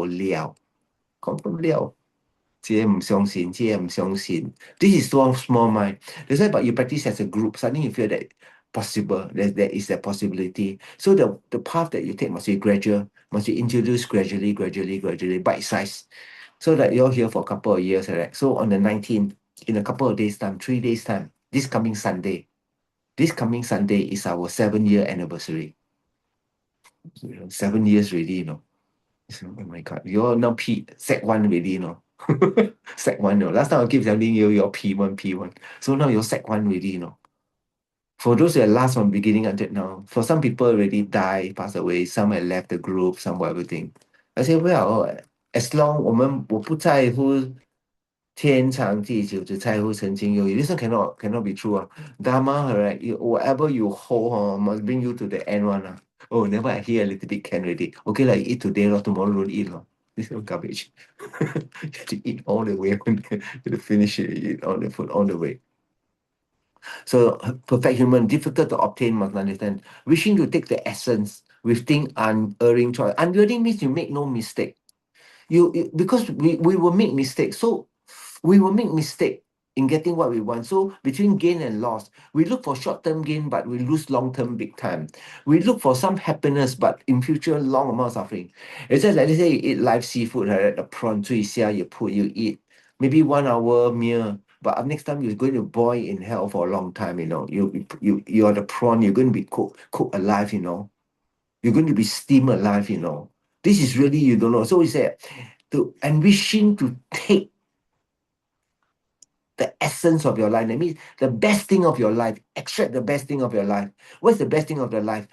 Speaker 2: Liao. Confirm liao. 这些唔相信. This is so small mind. That's why, but you practice as a group, suddenly you feel that possible, there is a possibility. So the path that you take must be gradual, must be introduced gradually, bite size. So that you're here for a couple of years, right? So on the 19th, in a couple of days' time, 3 days' time, this coming Sunday is our 7-year anniversary. 7 years already, you know. Oh my God, you're now Sec 1 already, you know. Sec 1, you know. Last time I keep telling you, you're P1. So now you're Sec 1 already, you know. For those that last from beginning until now, for some people already died, passed away, some had left the group, some were everything. I say, well, as long 我不在乎天长地久，只在乎曾经有。This one cannot be true. Dharma, right? Whatever you hold, must bring you to the end one. Oh, never I hear a little bit can already. Okay, like eat today, or tomorrow don't eat. This is garbage. You have to eat all the way to finish it, eat all the food all the way. So perfect human, difficult to obtain, must understand. Wishing to take the essence with thing unerring choice. Unerring means you make no mistake. Because we will make mistakes. So we will make mistake in getting what we want. So between gain and loss, we look for short-term gain, but we lose long-term big time. We look for some happiness, but in future, long amount of suffering. It's just like, let's say you eat live seafood, right? The prawn, you eat maybe 1 hour meal, but next time you're going to boil in hell for a long time, you know. You are the prawn, you're going to be cooked alive, you know. You're going to be steamed alive, you know. This is really, you don't know. So we say, wishing to take the essence of your life. That means the best thing of your life. Extract the best thing of your life. What's the best thing of your life?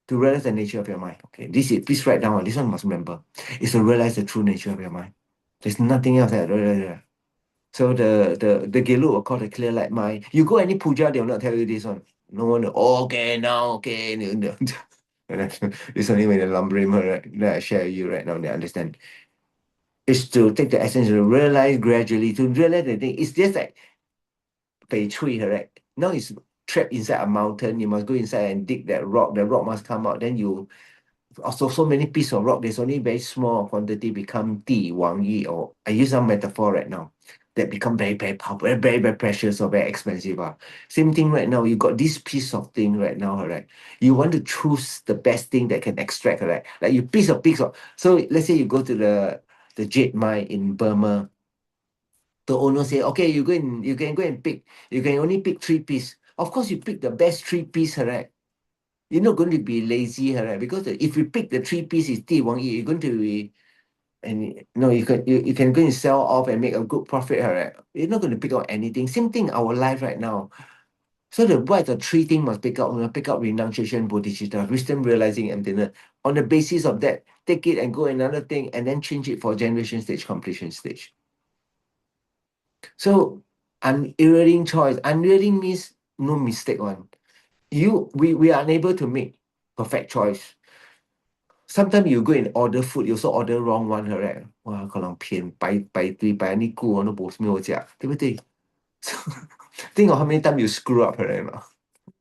Speaker 2: To realize the nature of your mind. Okay, this is, please write down. This one must remember. It's to realize the true nature of your mind. There's nothing else that. So the Gelu will call the clear light mind. You go any puja, they will not tell you this one. No one will, okay, now, okay. It's only when the lumbering, right, that I share with you right now, they understand. Is to take the essence to realize gradually, to realize the thing. It's just like Pei Chui, correct? Now it's trapped inside a mountain. You must go inside and dig that rock. The rock must come out. Then you also so many pieces of rock. There's only very small quantity become Di Wang Yi, or I use some metaphor right now. That become very, very powerful, very precious or very expensive. Same thing right now. You got this piece of thing right now, right? You want to choose the best thing that can extract, right? Like you piece of. So let's say you go to the jade mine in Burma. The owner say, okay, you can go and pick. You can only pick 3 piece. Of course, you pick the best 3 piece, right? You're not going to be lazy, right? Because if you pick the 3 piece, it's you're going to be, and no, you can go and sell off and make a good profit, right? You're not going to pick out anything. Same thing our life right now. So the 3 things must pick up. Pick up renunciation, bodhicitta, wisdom, realizing emptiness. On the basis of that, take it and go another thing, and then change it for generation stage, completion stage. So unerring choice. Unerring means no mistake one. We are unable to make perfect choice. Sometimes you go and order food, you also order wrong one, correct? 哇，可能骗排队排你顾我都没有吃，对不对？ So think of how many times you screw up, correct?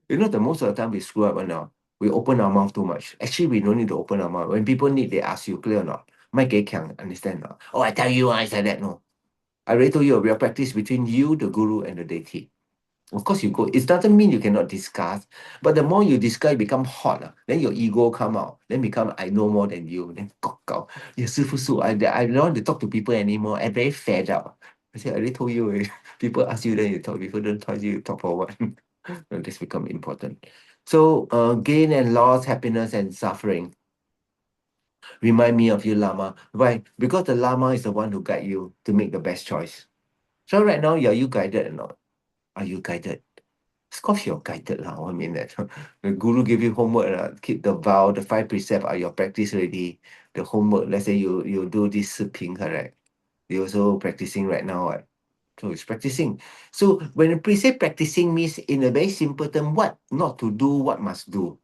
Speaker 2: You know, the most of the time we screw up now. We open our mouth too much. Actually, we don't need to open our mouth. When people need, they ask you, clear or not? Mai can understand not? Oh, I tell you, I said that. No. I already told you, we are practice between you, the guru, and the deity. Of course, you go. It doesn't mean you cannot discuss, but the more you discuss, you become hot. Then your ego come out. Then become I know more than you. Then go. Yeah, I don't want to talk to people anymore. I'm very fed up. I said, I already told you. People ask you, then you talk. People don't tell you, you talk for what? This become important. So gain and loss, happiness and suffering. Remind me of you, Lama. Why? Because the Lama is the one who guide you to make the best choice. So right now, are you guided or not? Are you guided? Of course you're guided lah. I mean that the guru give you homework, keep the vow, the 5 precepts are your practice already. The homework, let's say you do this 视频, correct? You also practicing right now, right? So it's practicing. So when the precept practicing means in a very simple term, what not to do, what must do.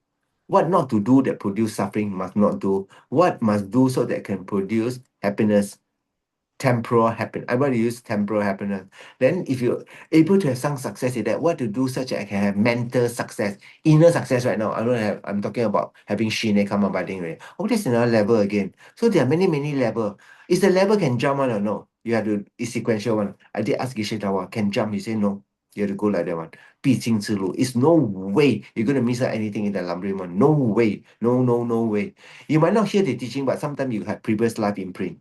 Speaker 2: What not to do that produce suffering must not do. What must do so that can produce happiness, temporal happiness. I want to use temporal happiness. Then if you're able to have some success in that, what to do such that I can have mental success, inner success right now. I'm talking about having Shine come up budding, right? Oh, that's another level again. So there are many, many levels. Is the level can jump one or no? You have to, it's sequential one. I did ask Geshe Tawa, can jump? He said no. You have to go like that one. 必经之路. It's no way you're going to miss out anything in the Lamrim one. No way. No way. You might not hear the teaching, but sometimes you have previous life imprint.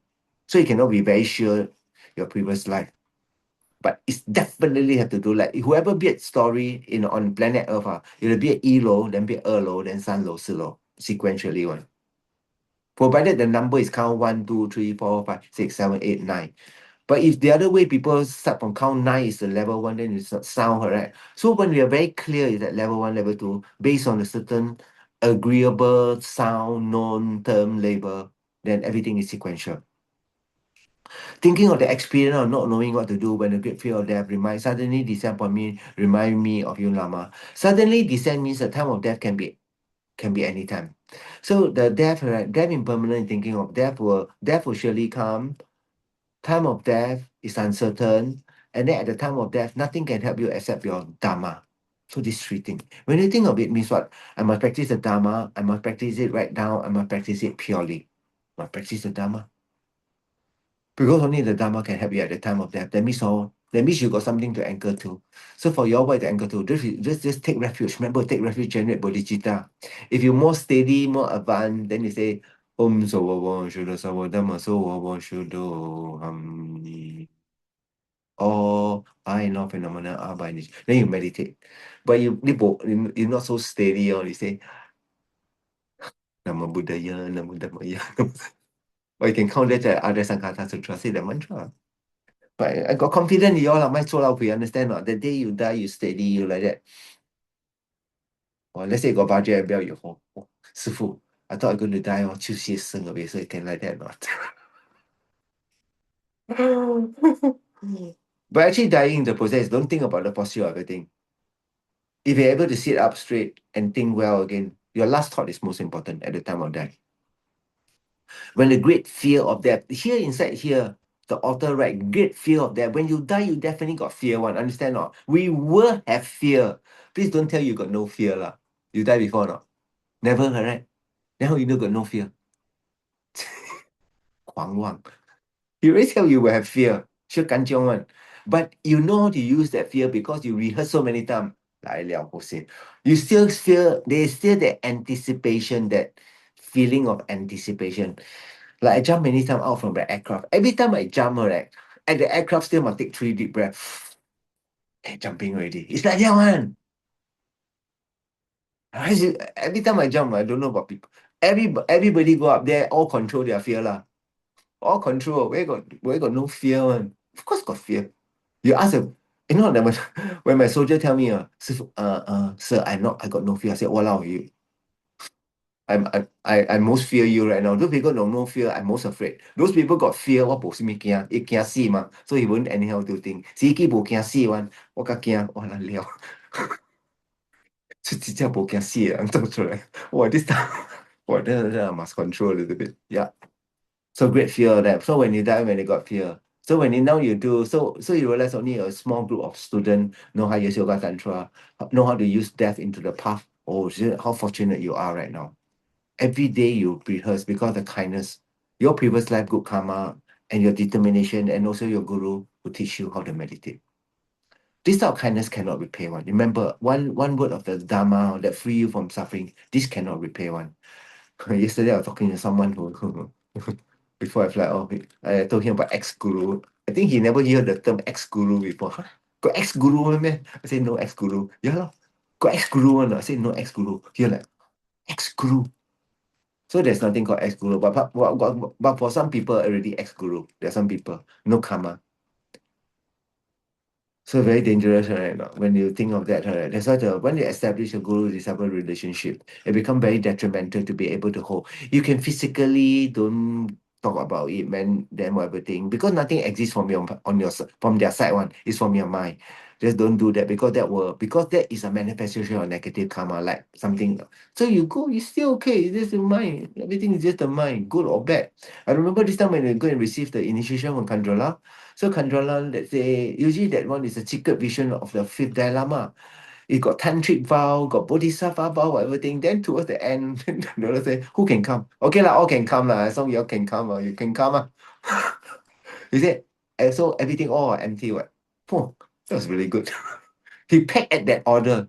Speaker 2: So you cannot be very sure your previous life. But it's definitely have to do like whoever built story in on planet Earth, it'll be at 一楼, then be 二楼, then 3楼, 4楼, sequentially one. Provided the number is count 1, 2, 3, 4, 5, 6, 7, 8, 9. But if the other way people start from count 9 is the level 1, then it's not sound, correct? So when we are very clear is that level 1, level 2, based on a certain agreeable sound, known term, label, then everything is sequential. Thinking of the experience of not knowing what to do when the great fear of death suddenly descend upon me, remind me of you, Lama. Suddenly descend means the time of death can be any time. So the death, right? Death impermanent, thinking of death will surely come. Time of death is uncertain, and then at the time of death, nothing can help you except your Dharma. So these 3 things. When you think of it, means what? I must practice the Dharma. I must practice it right now. I must practice it purely. I must practice the Dharma. Because only the Dharma can help you at the time of death. That means all. That means you got something to anchor to. So for your what to anchor to, just take refuge. Remember, take refuge, generate bodhicitta. If you're more steady, more advanced, then you say, Om Sawabon Shudo Sawadama Sawabon Shudo Ham. Or I know phenomena are by nature. Then you meditate. But you're not so steady, or you say, Nama Buddhaya, Nama Dhammaya. Or you can count that at other Sankata Sutra, say the mantra. But I got confident in you all. My soul, we understand not. The day you die, you steady, you like that. Or let's say you got budget and bill you home. Oh, 师父, I thought I'm going to die on 就牺牲 away, so you can like that not. But actually dying in the process, don't think about the posture of everything. If you're able to sit up straight and think well again, your last thought is most important at the time of death. When the great fear of death, here inside here, the author write, great fear of death. When you die, you definitely got fear one. Understand not? We will have fear. Please don't tell you got no fear lah. You die before not? Never, correct? Then how you know got no fear? 狂妄. He always tell you will have fear. Sure kanchiong one. But you know how to use that fear because you rehearse so many times. You still feel, there's still that anticipation, that feeling of anticipation. Like I jump many times out from the aircraft. Every time I jump, right, At the aircraft still must take 3 deep breaths. Jumping already. It's like that one. Every time I jump, I don't know about people. Everybody go up there, all control their fear lah. All control. Where got no fear one? Of course got fear. You ask them, that when my soldier tell me, sir, I got no fear. I said, walao, I most fear you right now. Those people got no fear, I'm most afraid. Those people got fear, what boss me kia, it can't see ma. So he won't anyhow do thing. See, he can't see one, what kia, oh la liao. 是新加坡 can see 出来. Wow, this time, wow, then I must control a little bit. Yeah. So great fear of that. So when you die, when you got fear. So when you now you do, so you realize only a small group of students know how to use yoga tantra, know how to use death into the path. Oh, how fortunate you are right now. Every day you rehearse because the kindness, your previous life good karma, and your determination, and also your guru who teach you how to meditate. This type of kindness cannot repay one. Remember, one word of the Dharma that free you from suffering, this cannot repay one. Yesterday I was talking to someone who before I fly off, I told him about ex-guru. I think he never heard the term ex-guru before. Huh? Got ex-guru one, man? I said, no ex-guru. Yeah, lah. Got ex-guru one. I said, no ex-guru. You're like, ex-guru. So there's nothing called ex-guru. But for some people, already ex-guru. There are some people, no karma. So very dangerous, right? When you think of that, right? That's why when you establish a guru-disciple relationship, it becomes very detrimental to be able to hold. You can physically don't talk about it, man, then whatever thing, because nothing exists from from their side one. It's from your mind. Just don't do that because that is a manifestation of negative karma, like something. So you go, it's still okay. It's just the mind. Everything is just the mind, good or bad. I remember this time when I go and receive the initiation from Kandrola. So Kandrola, let's say, usually that one is a secret vision of the fifth Dalai Lama. It got tantric vow, got bodhisattva vow, everything. Then towards the end, Kandrola say, who can come? Okay lah, all can come lah. As long as you all can come, you can come lah. He said, and so everything all empty. What? Oh, that was really good. He packed at that order.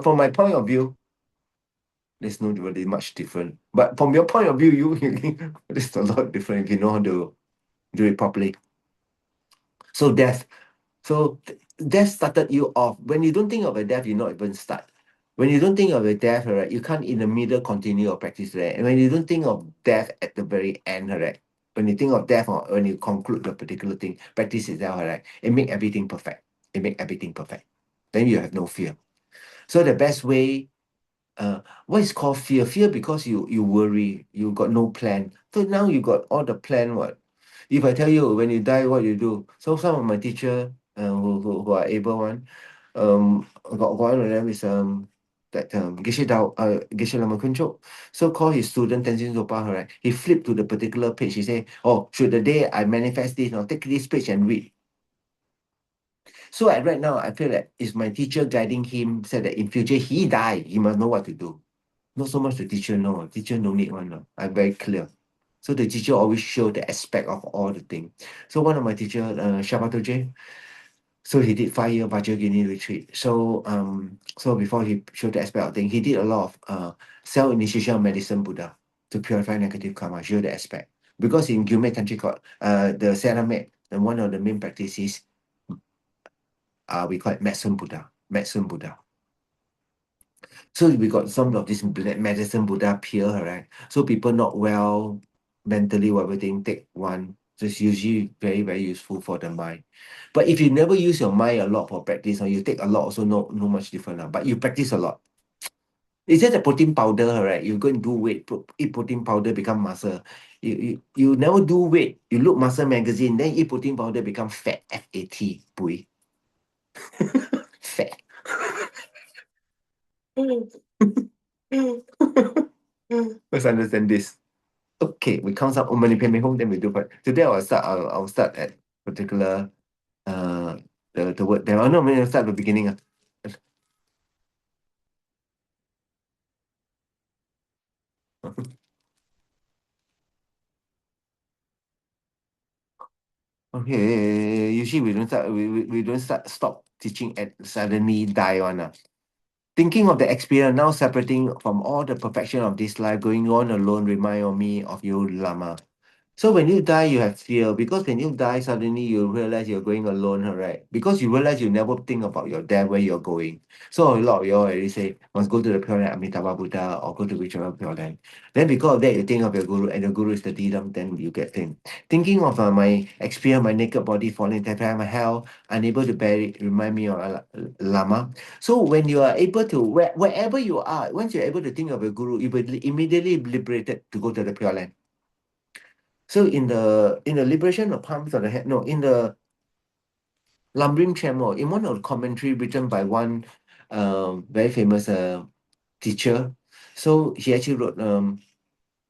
Speaker 2: From my point of view, there's not really much different. But from your point of view, there's a lot different if you know how to do it properly. So death. So death started you off. When you don't think of a death, you not even start. When you don't think of a death, right, you can't in the middle continue your practice, right? And when you don't think of death at the very end, right? When you think of death or when you conclude the particular thing, practice itself, right? It make everything perfect. It make everything perfect. Then you have no fear. So the best way, what is called fear? Fear because you worry, you got no plan. So now you got all the plan. What? If I tell you when you die, what you do? So some of my teacher who are able one, got one of them is that Geshe Lama Kunchok. So call his student Tenzin Zopa, right? He flipped to the particular page. He say, oh, should the day I manifest this, now take this page and read. So right now, I feel that it's my teacher guiding him, said that in future he die, he must know what to do. Not so much the teacher know. Teacher no need one. No. I'm very clear. So the teacher always show the aspect of all the thing. So one of my teacher, Shabato J, so he did 5-year Vajragini retreat. So before he showed the aspect of thing, he did a lot of cell initiation of medicine Buddha to purify negative karma, show the aspect. Because in Gyume Tantric called the Seramet, and one of the main practices, we call it medicine Buddha. Medicine Buddha. So we got some of this medicine Buddha appear, right? So people not well mentally, whatever thing, take one. So it's usually very, very useful for the mind. But if you never use your mind a lot for practice, or you take a lot, also no much different. But you practice a lot. It's just a protein powder, right? You go and do weight, eat protein powder, become muscle. You never do weight. You look muscle magazine, then eat protein powder, become fat. F-A-T, boy. Fat. Let's understand this. Okay, we count up Om Mani Padme Hum, then we do. But today I'll start at particular the word there. Oh no, I'll start at the beginning. Okay, usually we don't stop teaching at suddenly die one. Thinking of the experience now separating from all the perfection of this life, going on alone remind me of you, Lama. So when you die, you have fear because when you die, suddenly you realize you're going alone, right? Because you realize you never think about your death, where you're going. So a lot of you already say, must go to the Pure Land Amitabha Buddha or go to whichever Pure Land. Then because of that, you think of your guru, and your guru is the Didam, then you get thing. Thinking of my experience, my naked body falling into hell, unable to bear it, remind me of Lama. So when you are able to, wherever you are, once you're able to think of your guru, you will immediately liberated to go to the Pure Land. So in the liberation of palms of the head, no, in the lumbering tremor, in one of the commentary written by one very famous teacher, so he actually wrote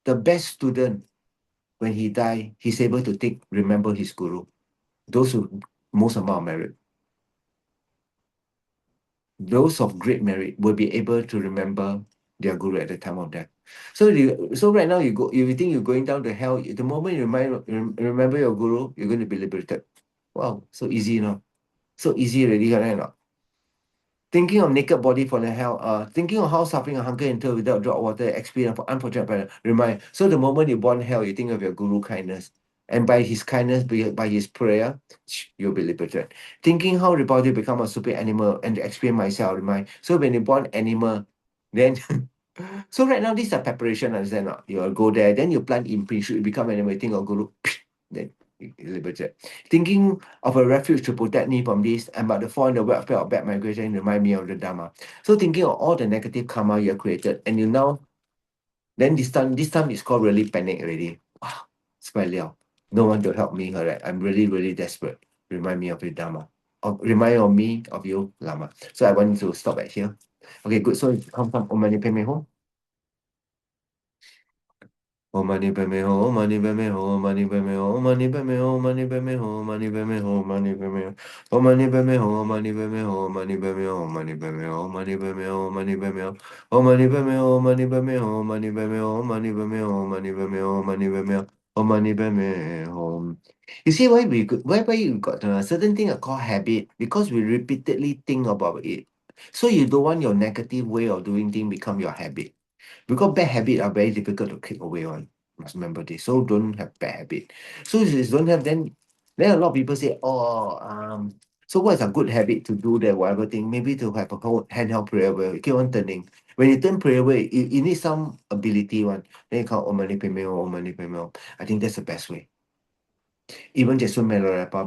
Speaker 2: the best student when he die, he's able to remember his guru. Those who most amount of merit, those of great merit will be able to remember their guru at the time of death. So right now if you think you're going down to hell, the moment you remember your guru, you're going to be liberated. Wow, so easy, you know. So easy already, right or not? Thinking of naked body for the hell, thinking of how suffering and hunger and thirst without drop of water, experience for unfortunate parent. Remind. So the moment you born hell, you think of your guru kindness. And by his kindness, by his prayer, you'll be liberated. Thinking how the body become a super animal and experience myself, remind. So when you born animal, then so right now these are preparation, understand not? You'll go there, then you plant imprint, should you become animal, you think of guru, then you liberated. Thinking of a refuge to protect me from this, and but the fall and the welfare of bad migration remind me of the Dharma. So thinking of all the negative karma you have created, and you now, then this time it's called really panic already. Wow, it's my liao. No one to help me, correct? I'm really, really desperate. Remind me of the Dharma. Remind of me of you, Lama. So I want to stop at here. Okay, good. So come from Om Mani Padme Hum. Oh money be me ho, money be me ho, money be me ho, money be me ho, money be me ho, money be me ho, money be me ho, oh money be me ho, money be me ho, money be me ho, money be me ho, money be me ho, money be me ho, oh money be me ho, money be me ho, money be me ho, money be me ho, money be me ho, money be me ho, oh money be me ho. You see why you got a certain thing called habit because we repeatedly think about it. So you don't want your negative way of doing things become your habit. Because bad habits are very difficult to kick away on. Must remember this. So don't have bad habit. So if you don't have, then a lot of people say, oh, so what is a good habit to do that whatever thing? Maybe to have a handheld prayer wheel. You keep on turning. When you turn prayer wheel, you need some ability one. Then you count Om Mani Padme Hum, Om Mani Padme Hum. I think that's the best way. Even just one Melarapa,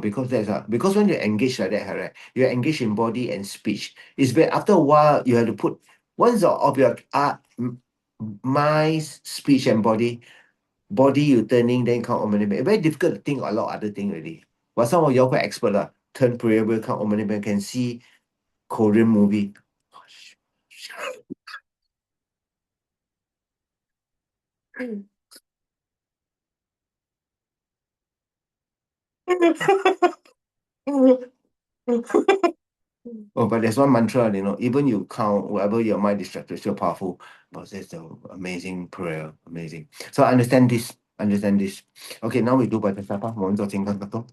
Speaker 2: because when you're engaged like that, right, you're engaged in body and speech. It's very after a while you have to put once of your mind, speech and body you turning, then count Om Mani Padme. Very difficult to think a lot of other things already. But some of y'all quite expert lah. Turn prayer will count Om Mani Padme, can see Korean movie. Oh, but there's one mantra, even you count, whatever your mind distracted, still powerful. But that's the amazing prayer, amazing. So understand this, understand this. Okay, now we do by the Sapa, 我们做健康的动。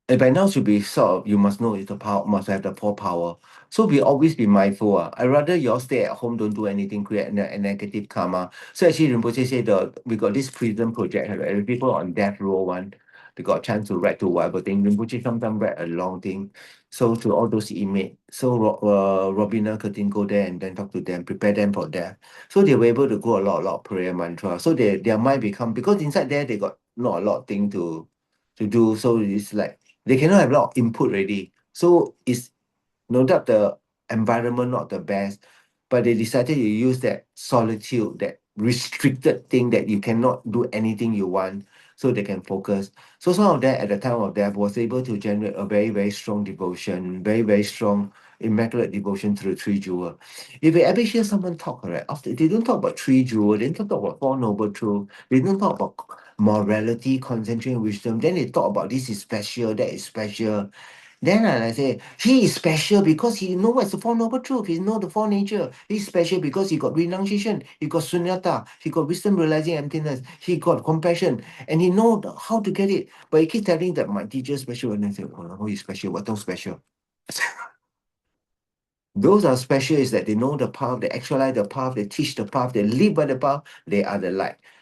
Speaker 2: And by now should be sort of, you must know it's the power, must have the full power. So we always be mindful. I rather you all stay at home, don't do anything, create a negative karma. So actually, Rinpoche say we got this prison project, right? People on death row one, they got a chance to write to whatever thing. Rinpoche sometimes write a long thing. So to all those inmates, so Robina Curtin go there and then talk to them, prepare them for death. So they were able to go a lot of prayer mantra. So their mind become, because inside there they got not a lot of thing to do. So it's like they cannot have a lot of input already. So it's no doubt the environment not the best, but they decided to use that solitude, that restricted thing that you cannot do anything you want, so they can focus. So some of them at the time of death was able to generate a very, very strong devotion, very, very strong immaculate devotion to the three jewel. If you ever hear someone talk, right, after they don't talk about three jewel, they don't talk about four noble truths, they don't talk about morality, concentration, wisdom, then they talk about this is special, that is special. Then I say, he is special because he know what's the Four Noble Truth. He know the Four Nature. He's special because he got renunciation. He got sunyata. He got wisdom realizing emptiness. He got compassion. And he know how to get it. But he keeps telling that my teacher is special. And I say, oh, who is special? What those special? Those are special is that they know the path, they actualize the path, they teach the path, they live by the path, they are the light.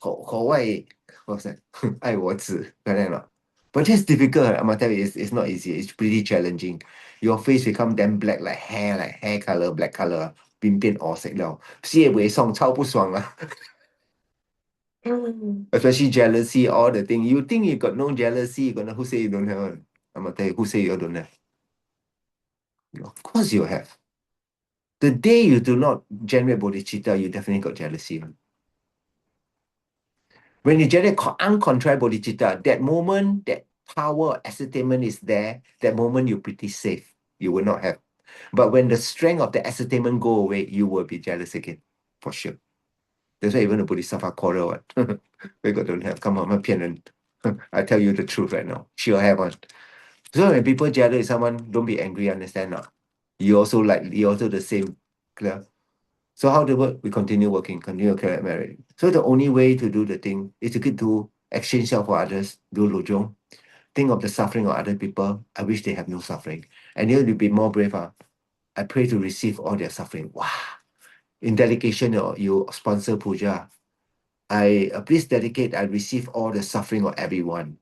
Speaker 2: what's that? 爱我子, correct or not? But that's difficult. I must tell you, it's not easy. It's pretty challenging. Your face become damn black like hair color, black color. 变变黑色了，写不爽，超不爽啊。Especially jealousy, all the thing. You think you got no jealousy, you got no, who say you don't have one? I'm gonna tell you, who say you don't have? Of course you have. The day you do not generate bodhicitta, you definitely got jealousy. When you generate uncontrolled bodhicitta, that moment, that power, ascertainment is there, that moment you're pretty safe. You will not have. But when the strength of the ascertainment go away, you will be jealous again, for sure. That's why even the Bodhisattva quarrel, what? We got don't have. Come on, I'm a I tell you the truth right now. She'll have one. So when people jealous with someone, don't be angry, understand not? You also the same. Clear? So how do we work? We continue working, continue carry marriage. So the only way to do the thing is to get to exchange self for others, do lojong, think of the suffering of other people. I wish they have no suffering. And you will be more brave. I pray to receive all their suffering. Wow. In dedication, you sponsor puja. Please dedicate, I receive all the suffering of everyone.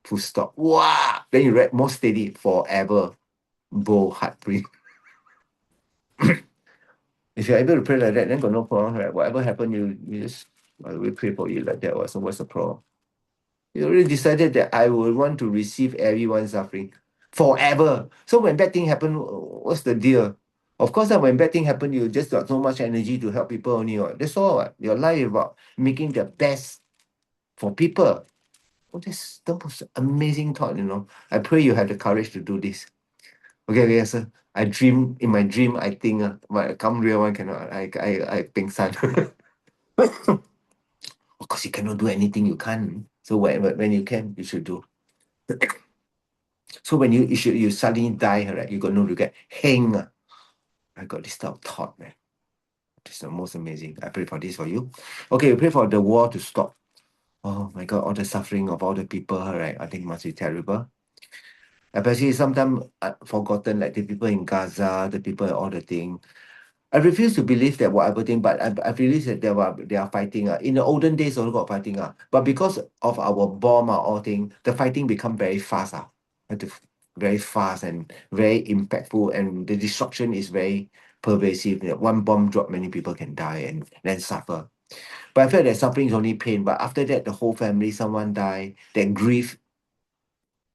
Speaker 2: Full stop. Wow. Then you read more steady forever. Bow heartbreak. If you're able to pray like that, then got no problem, right? Whatever happened, you just we pray for you like that. So what's the problem? You already decided that I will want to receive everyone's suffering forever. So when bad thing happen, what's the deal? Of course, when bad thing happen, you just got so much energy to help people only. That's all. Your life is about making the best for people. Oh, that's the most amazing thought, I pray you have the courage to do this. Okay, sir. In my dream, I think, but come real one cannot. I think son. Of course, you cannot do anything you can't. So when you can, you should do. So when you suddenly die, right? You got no regret. Hang. I got this type of thought, man. This is the most amazing. I pray for this for you. Okay, we pray for the war to stop. Oh my God, all the suffering of all the people, right? I think must be terrible. Especially sometimes forgotten, like the people in Gaza, the people all the thing. I refuse to believe that whatever thing, but I realize that they are fighting. In the olden days, also got fighting. But because of our bomb, all thing, the fighting become very fast. Very fast and very impactful, and the destruction is very pervasive. One bomb drop, many people can die and then suffer. But I feel that suffering is only pain. But after that, the whole family, someone die, that grief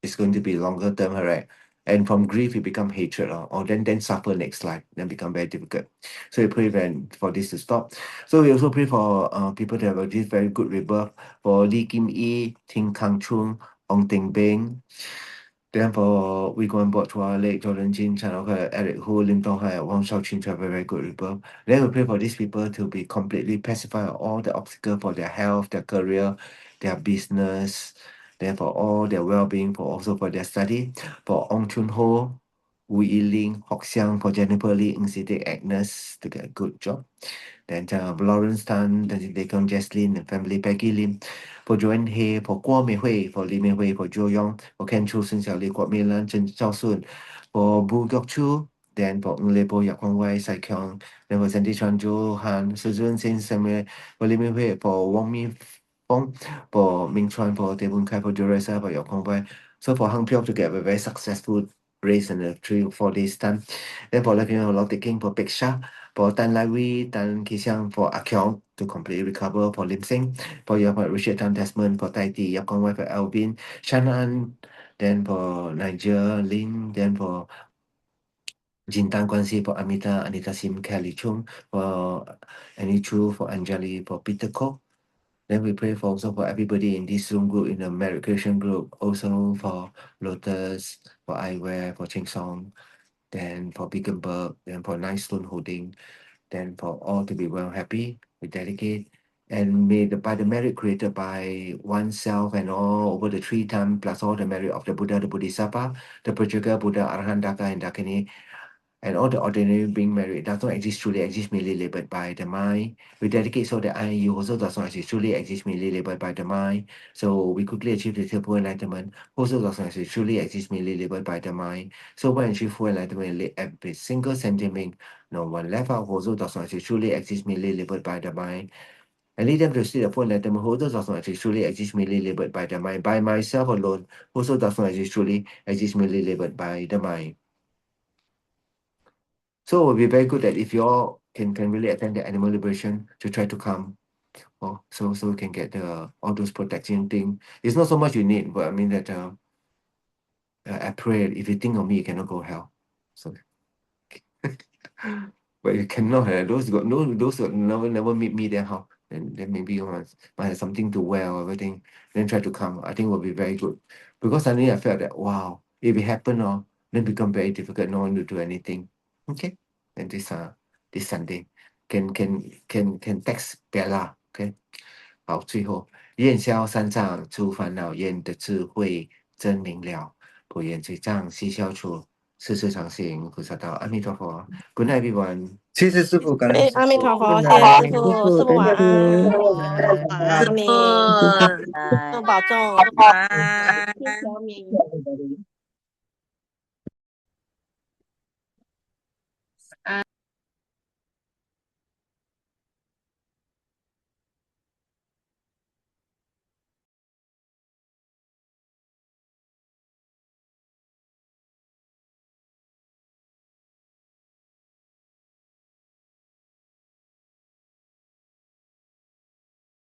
Speaker 2: is going to be longer term, right? And from grief, it become hatred, or then suffer next life, then become very difficult. So we pray for this to stop. So we also pray for people to have this very good rebirth for Lee Kim Yi, Ting Kang Chung, Ong Teng Beng. Then for we go on board to our lake, Jordan Jin, Chan Oka, Eric Hu, Lim Tong Hai, Wang Shaoqing to have a very good rebirth. Then we pray for these people to be completely pacified all the obstacles for their health, their career, their business, then for all their well-being, also for their study. For Ong Chun Ho, Wu Yiling, Hock Xiang, for Jennifer Lee, Ng Si Teck, Agnes to get a good job. Then Lawrence Tan, then Dekong Jaslyn and family Peggy Lim, for Joanne Hay, for Guo Mei Hui, for Li Mei Hui, for Zhou Yong, for Ken Chu, Sun Xiaoli, Guo Mei Lan, Chen Zhao Sun, for Bu Gok Chu, then for Ng Lei Po, Yak Huang Wai, Sai Kiong, then for Sandy Chuan, Zhou Han, Su Zun, Sin Samuel, for Li Mei Hui, for Wang Mi Fong, for Ming Chuan, for Teh Bun Kai, for Juresa, for Yak Huang Wai. So for Hang Pyok to get a very successful race in a 3 or 4 days time. Then for Love Him, Lord Taking, for Pek Shah, for Tan Lai Wee, Tan Ki Xiang, for Ah Kiong to completely recover, for Lim Seng, for Richard Tan Desmond, for Tai Ti, Yap Kong Wai, for Alvin, Shan An, then for Niger Lin, then for Jin Tan Guan Si, for Anita Sim, Kelly Chung, for Annie Chu, for Anjali, for Peter Ko. Then we pray for also for everybody in this Zoom group, in the Merit Creation group, also for Lotus, for Eyewear, for Ching Song, then for Biggenberg, then for Nice Stone Holding, then for all to be well happy, we dedicate, and may by the merit created by oneself and all over the 3 times, plus all the merit of the Buddha, the Bodhisattva, the Prajaga, Buddha, Arhan, Daka, and Dakini, and all the ordinary being merit does not exist, truly exist, merely labeled by the mind. We dedicate so that you also does not exist, truly exist, merely labeled by the mind. So we quickly achieve the triple enlightenment, also does not exist, truly exist, merely labeled by the mind. So when achieve full enlightenment, every single sentient being, no one left out, also does not exist, truly exist, merely labeled by the mind. and lead them to see the phone, let them hold those does not actually truly exist merely labeled by the mind. By myself alone, also does not exist truly exist merely labeled by the mind. So it will be very good that if you all can really attend the animal liberation to try to come. Oh, so we can get all those protection thing. It's not so much you need, but I mean that I pray if you think of me, you cannot go hell. So but you cannot those got no those got never meet me then how? Then maybe you might have something to wear or everything, then try to come. I think will be very good. Because suddenly I felt that wow, if it happen then become very difficult, no one to do anything. Okay. And this Sunday can text Bella, okay? 好，最后愿消三障诸烦恼，愿得智慧真明了，普愿罪障悉消除，世世常行菩萨道。阿弥陀佛。Good night, everyone.
Speaker 3: 谢谢师傅，感恩
Speaker 4: 哎，
Speaker 3: 师傅。
Speaker 4: 阿弥陀佛，谢
Speaker 3: Good
Speaker 4: 谢
Speaker 3: night，
Speaker 4: 师傅，师傅
Speaker 3: thank
Speaker 4: 晚安，
Speaker 3: you。
Speaker 4: 祝阿明，
Speaker 5: 师傅，
Speaker 4: 祝保重。
Speaker 5: 晚安。
Speaker 4: 谢谢小敏。